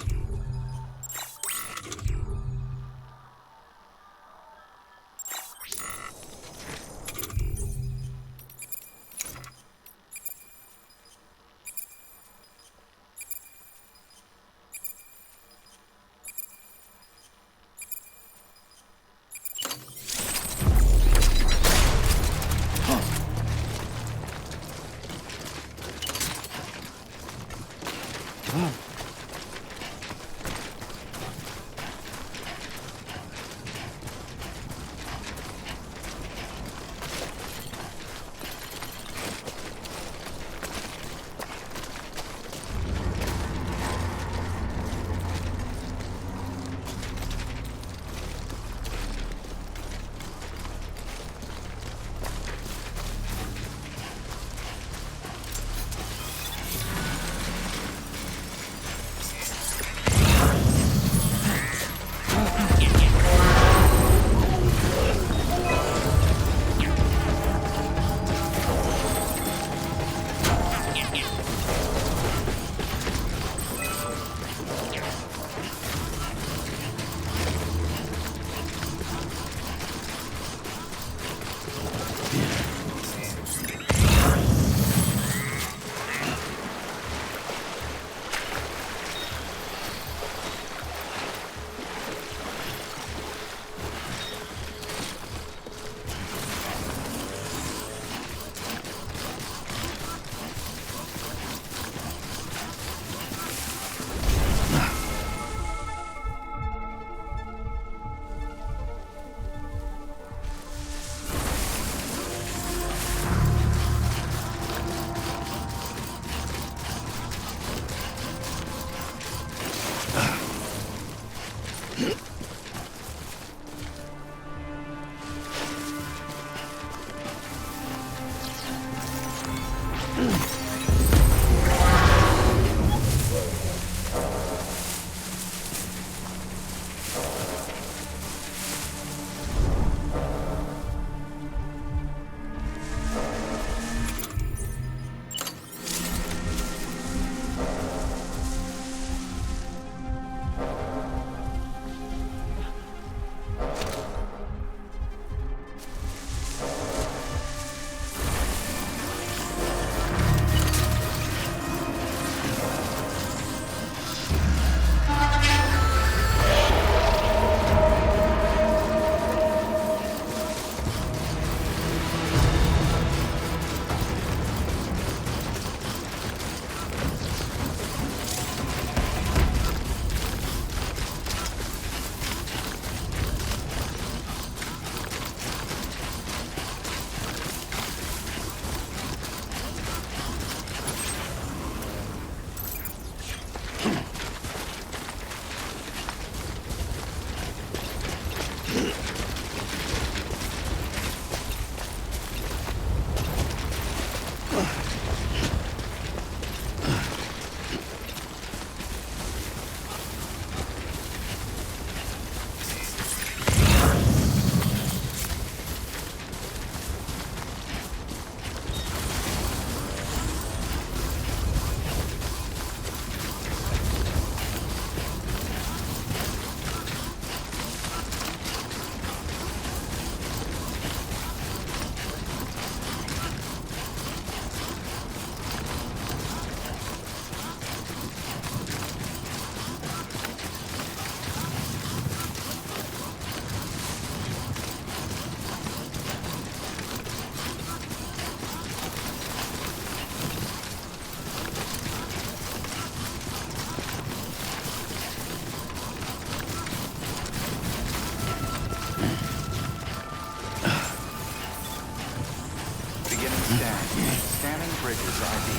Scanning bridges ID.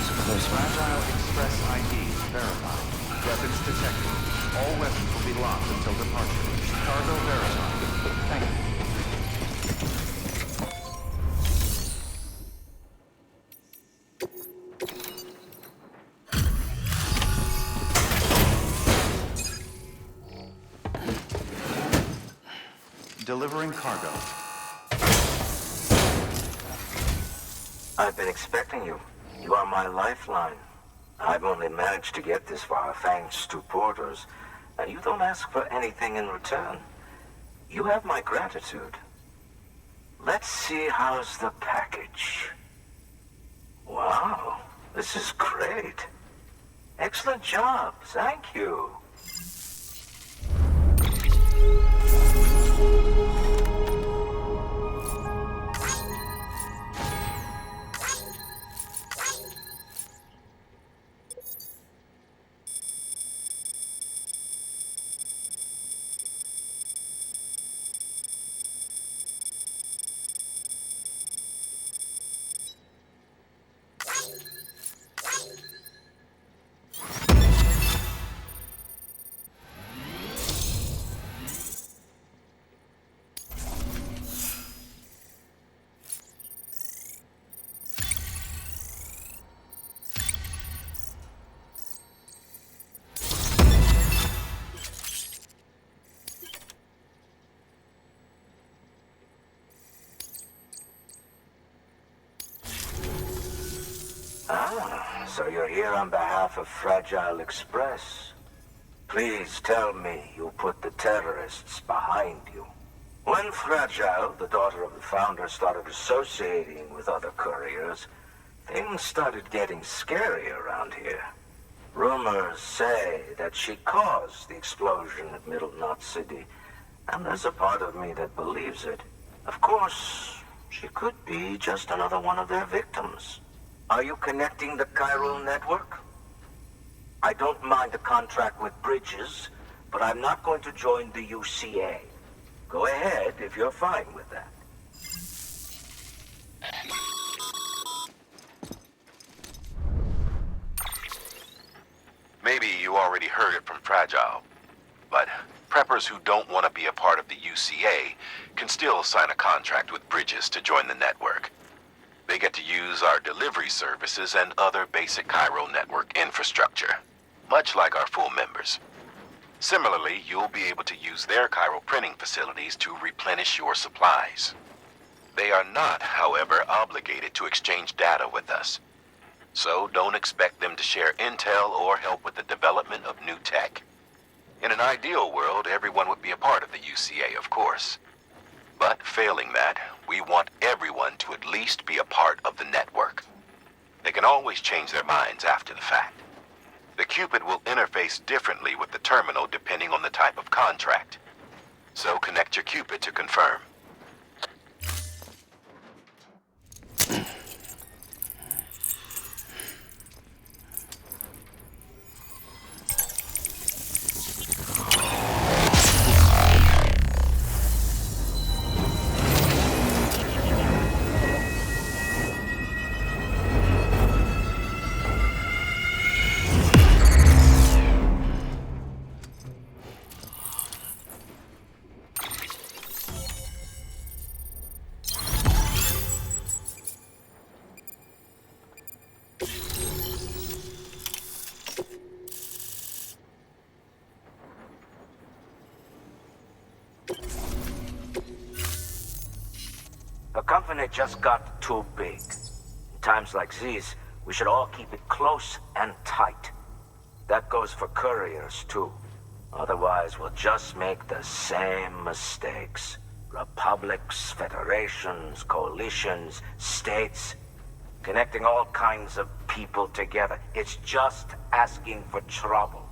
Fragile Express ID verified. Weapons detected. All weapons will be locked until departure. Cargo verified. Thank you. Delivering cargo. I've been expecting you. You are my lifeline. I've only managed to get this far thanks to porters, and you don't ask for anything in return. You have my gratitude. Let's see how's the package. Wow, this is great. Excellent job, thank you. So you're here on behalf of Fragile Express. Please tell me you put the terrorists behind you. When Fragile, the daughter of the founder, started associating with other couriers, things started getting scary around here. Rumors say that she caused the explosion at Middle Knot City, and there's a part of me that believes it. Of course, she could be just another one of their victims. Are you connecting the chiral network? I don't mind a contract with Bridges, but I'm not going to join the UCA. Go ahead if you're fine with that. Maybe you already heard it from Fragile, but preppers who don't want to be a part of the UCA can still sign a contract with Bridges to join the network. They get to use our delivery services and other basic chiral network infrastructure, much like our full members. Similarly, you'll be able to use their chiral printing facilities to replenish your supplies. They are not, however, obligated to exchange data with us. So don't expect them to share intel or help with the development of new tech. In an ideal world, everyone would be a part of the UCA, of course. But failing that, we want everyone to at least be a part of the network. They can always change their minds after the fact. The Cupid will interface differently with the terminal depending on the type of contract. So connect your Cupid to confirm. The company just got too big. In times like these, we should all keep it close and tight. That goes for couriers, too. Otherwise, we'll just make the same mistakes. Republics, federations, coalitions, states, connecting all kinds of people together. It's just asking for trouble.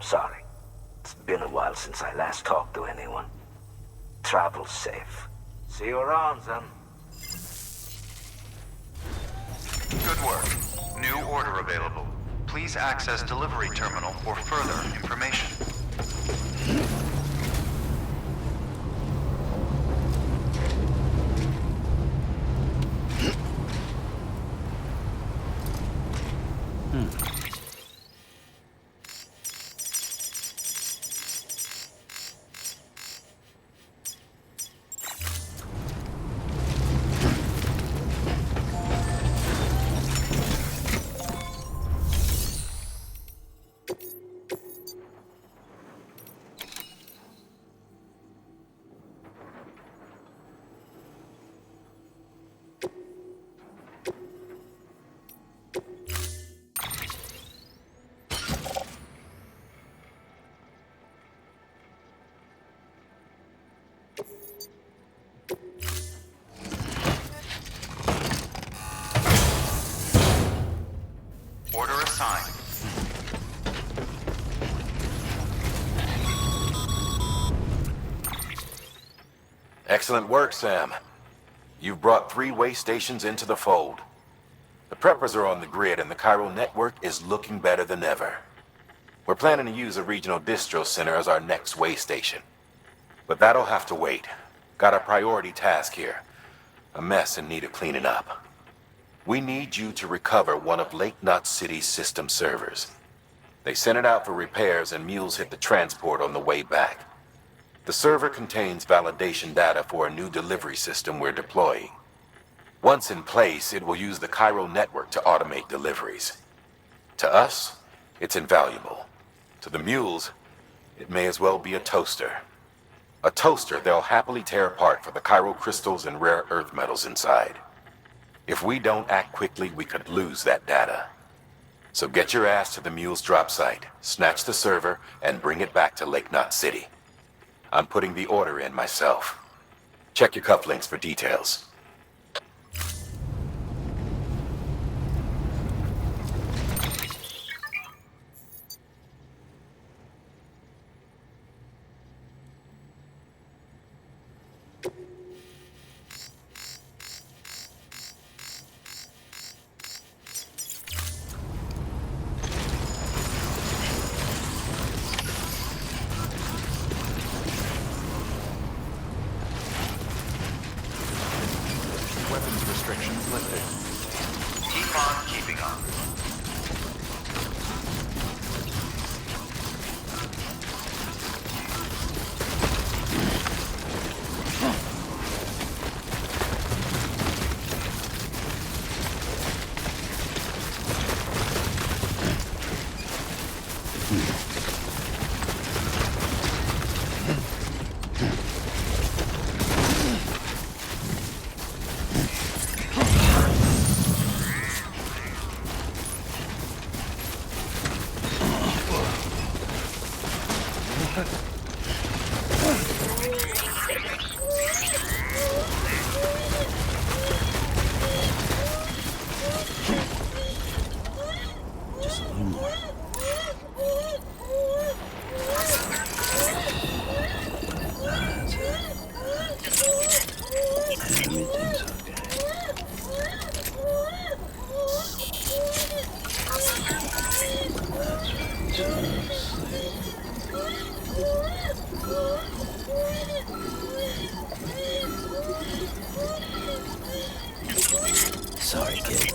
Sorry. It's been a while since I last talked to anyone. Travel safe. See you around, then. Good work. New order available. Please access delivery terminal for further information. Excellent work, Sam. You've brought 3 way stations into the fold. The preppers are on the grid and the chiral network is looking better than ever. We're planning to use a regional distro center as our next way station. But that'll have to wait. Got a priority task here. A mess in need of cleaning up. We need you to recover one of Lake Knot City's system servers. They sent it out for repairs and mules hit the transport on the way back. The server contains validation data for a new delivery system we're deploying. Once in place, it will use the chiral network to automate deliveries. To us, it's invaluable. To the mules, it may as well be a toaster. A toaster they'll happily tear apart for the chiral crystals and rare earth metals inside. If we don't act quickly, we could lose that data. So get your ass to the mule's drop site, snatch the server, and bring it back to Lake Knot City. I'm putting the order in myself. Check your cufflinks for details. Weapons restrictions lifted. Keep on keeping on. Just a little more. That's it. Everything's okay. Sorry, kid.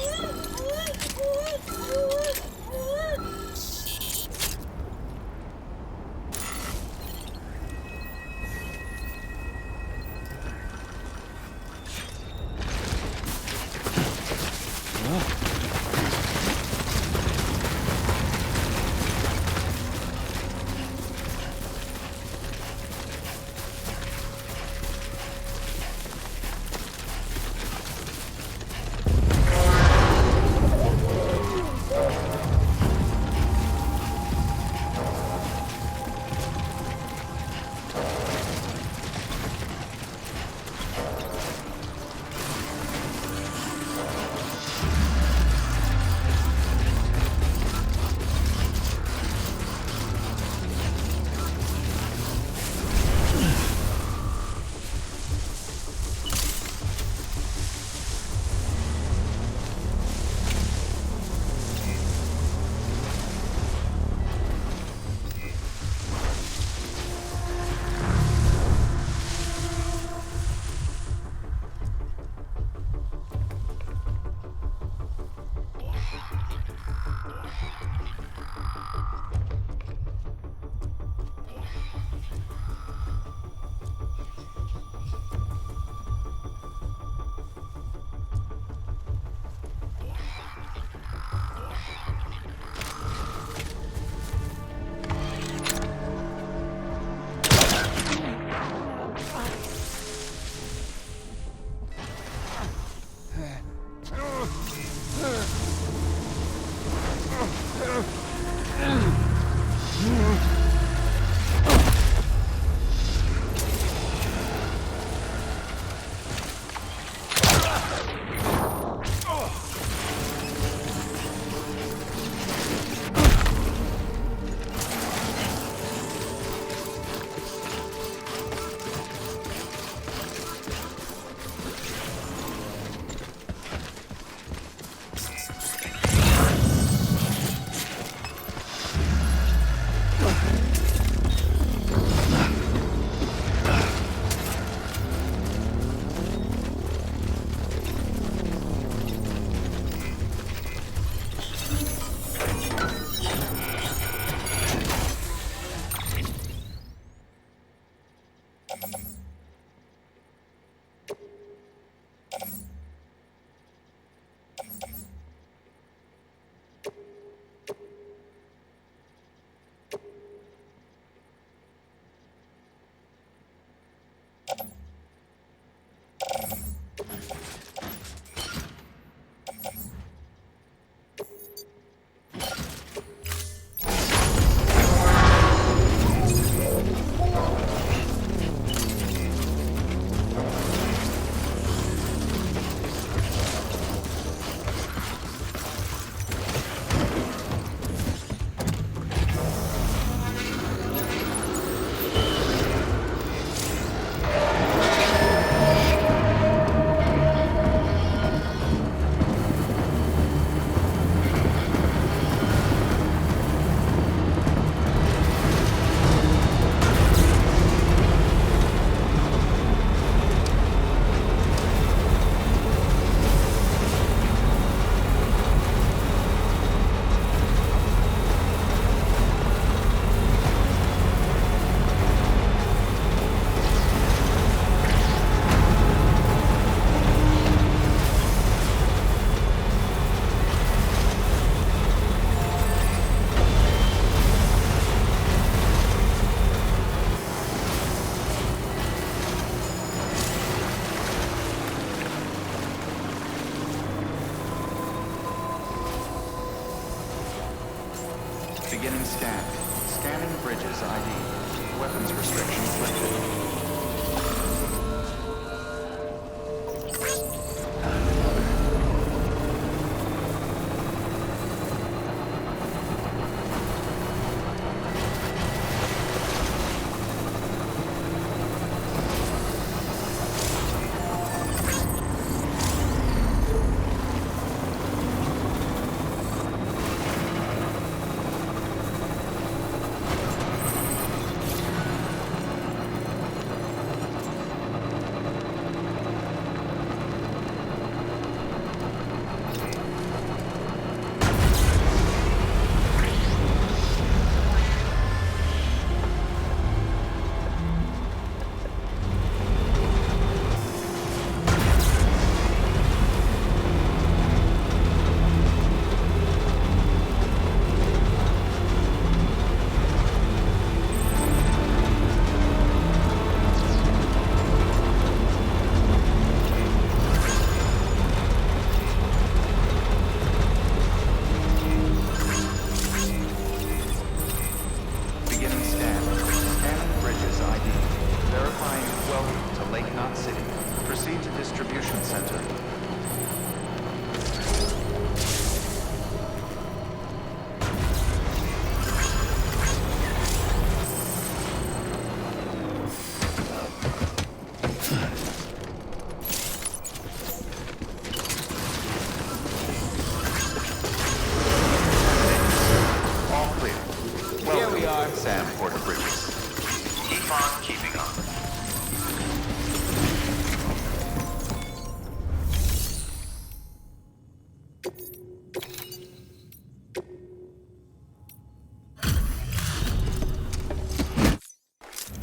Beginning scan. Scanning bridges ID. Weapons restrictions lifted.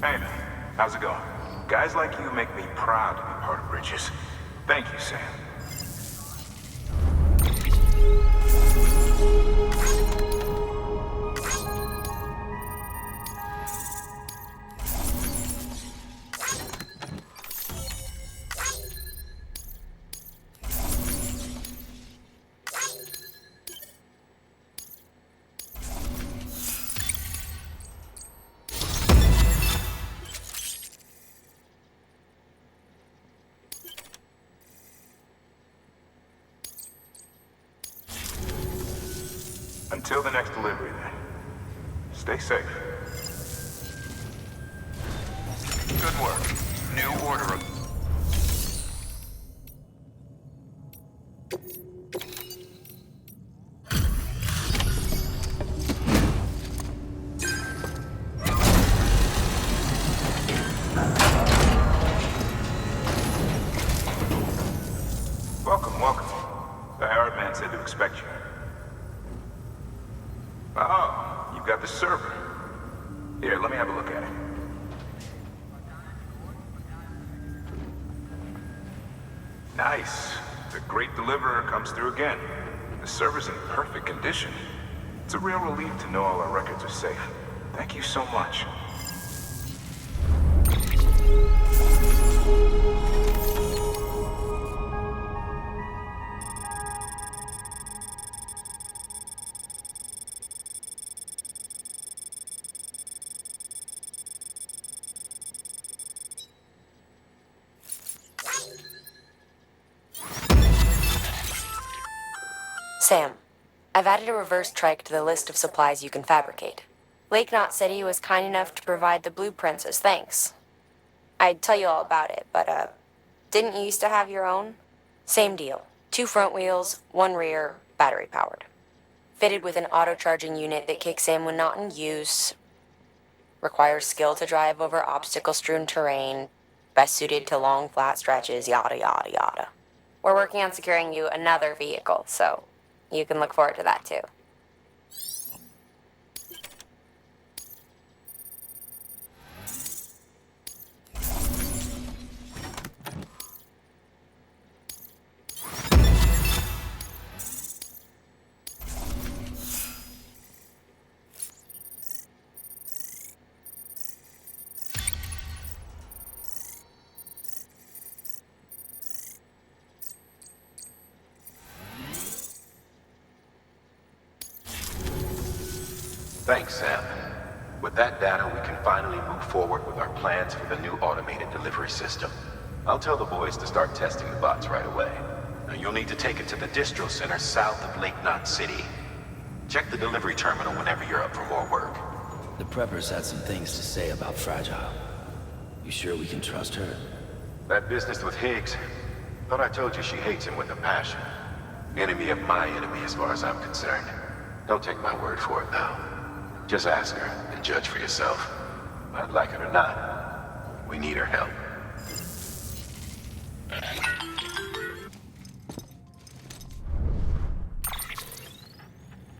Hey man, how's it going? Guys like you make me proud to be part of Bridges. Thank you, Sam. Until the next delivery, then. Stay safe. Good work. New order. Welcome, welcome. The Herald man said to expect you. Oh, you've got the server. Here, let me have a look at it. Nice. The great deliverer comes through again. The server's in perfect condition. It's a real relief to know all our records are safe. Thank you so much. Sam, I've added a reverse trike to the list of supplies you can fabricate. Lake Knot said he was kind enough to provide the blueprints as thanks. I'd tell you all about it, but, didn't you used to have your own? Same deal. 2 front wheels, 1 rear, battery powered. Fitted with an auto-charging unit that kicks in when not in use. Requires skill to drive over obstacle-strewn terrain. Best suited to long, flat stretches, yada yada yada. We're working on securing you another vehicle, so you can look forward to that too. Thanks, Sam. With that data, we can finally move forward with our plans for the new automated delivery system. I'll tell the boys to start testing the bots right away. Now, you'll need to take it to the distro center south of Lake Knot City. Check the delivery terminal whenever you're up for more work. The preppers had some things to say about Fragile. You sure we can trust her? That business with Higgs, thought I told you she hates him with a passion. Enemy of my enemy as far as I'm concerned. Don't take my word for it, though. Just ask her and judge for yourself. I'd like it or not, we need her help.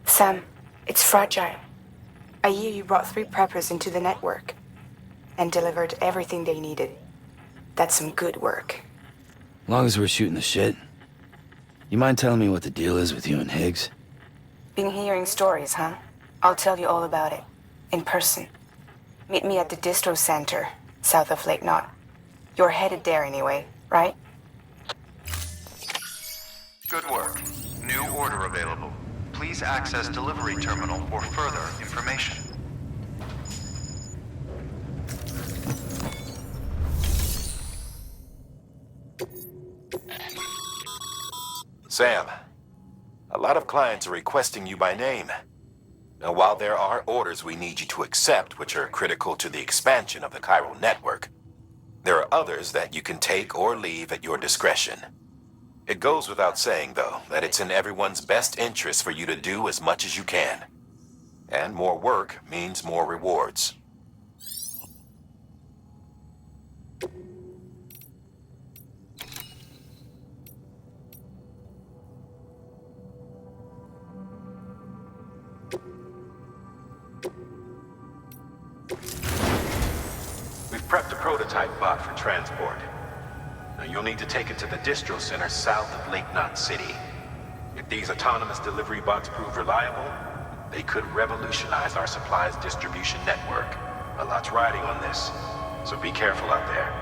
Sam, it's Fragile. I hear you brought 3 preppers into the network and delivered everything they needed. That's some good work. As long as we're shooting the shit. You mind telling me what the deal is with you and Higgs? Been hearing stories, huh? I'll tell you all about it. In person. Meet me at the distro center, south of Lake Knot. You're headed there anyway, right? Good work. New order available. Please access delivery terminal for further information. Sam, a lot of clients are requesting you by name. Now, while there are orders we need you to accept, which are critical to the expansion of the chiral network, there are others that you can take or leave at your discretion. It goes without saying, though, that it's in everyone's best interest for you to do as much as you can. And more work means more rewards. We've prepped a prototype bot for transport. Now, you'll need to take it to the distro center south of Lake Knot City. If these autonomous delivery bots prove reliable, they could revolutionize our supplies distribution network. A lot's riding on this, so be careful out there.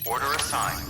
Order assigned.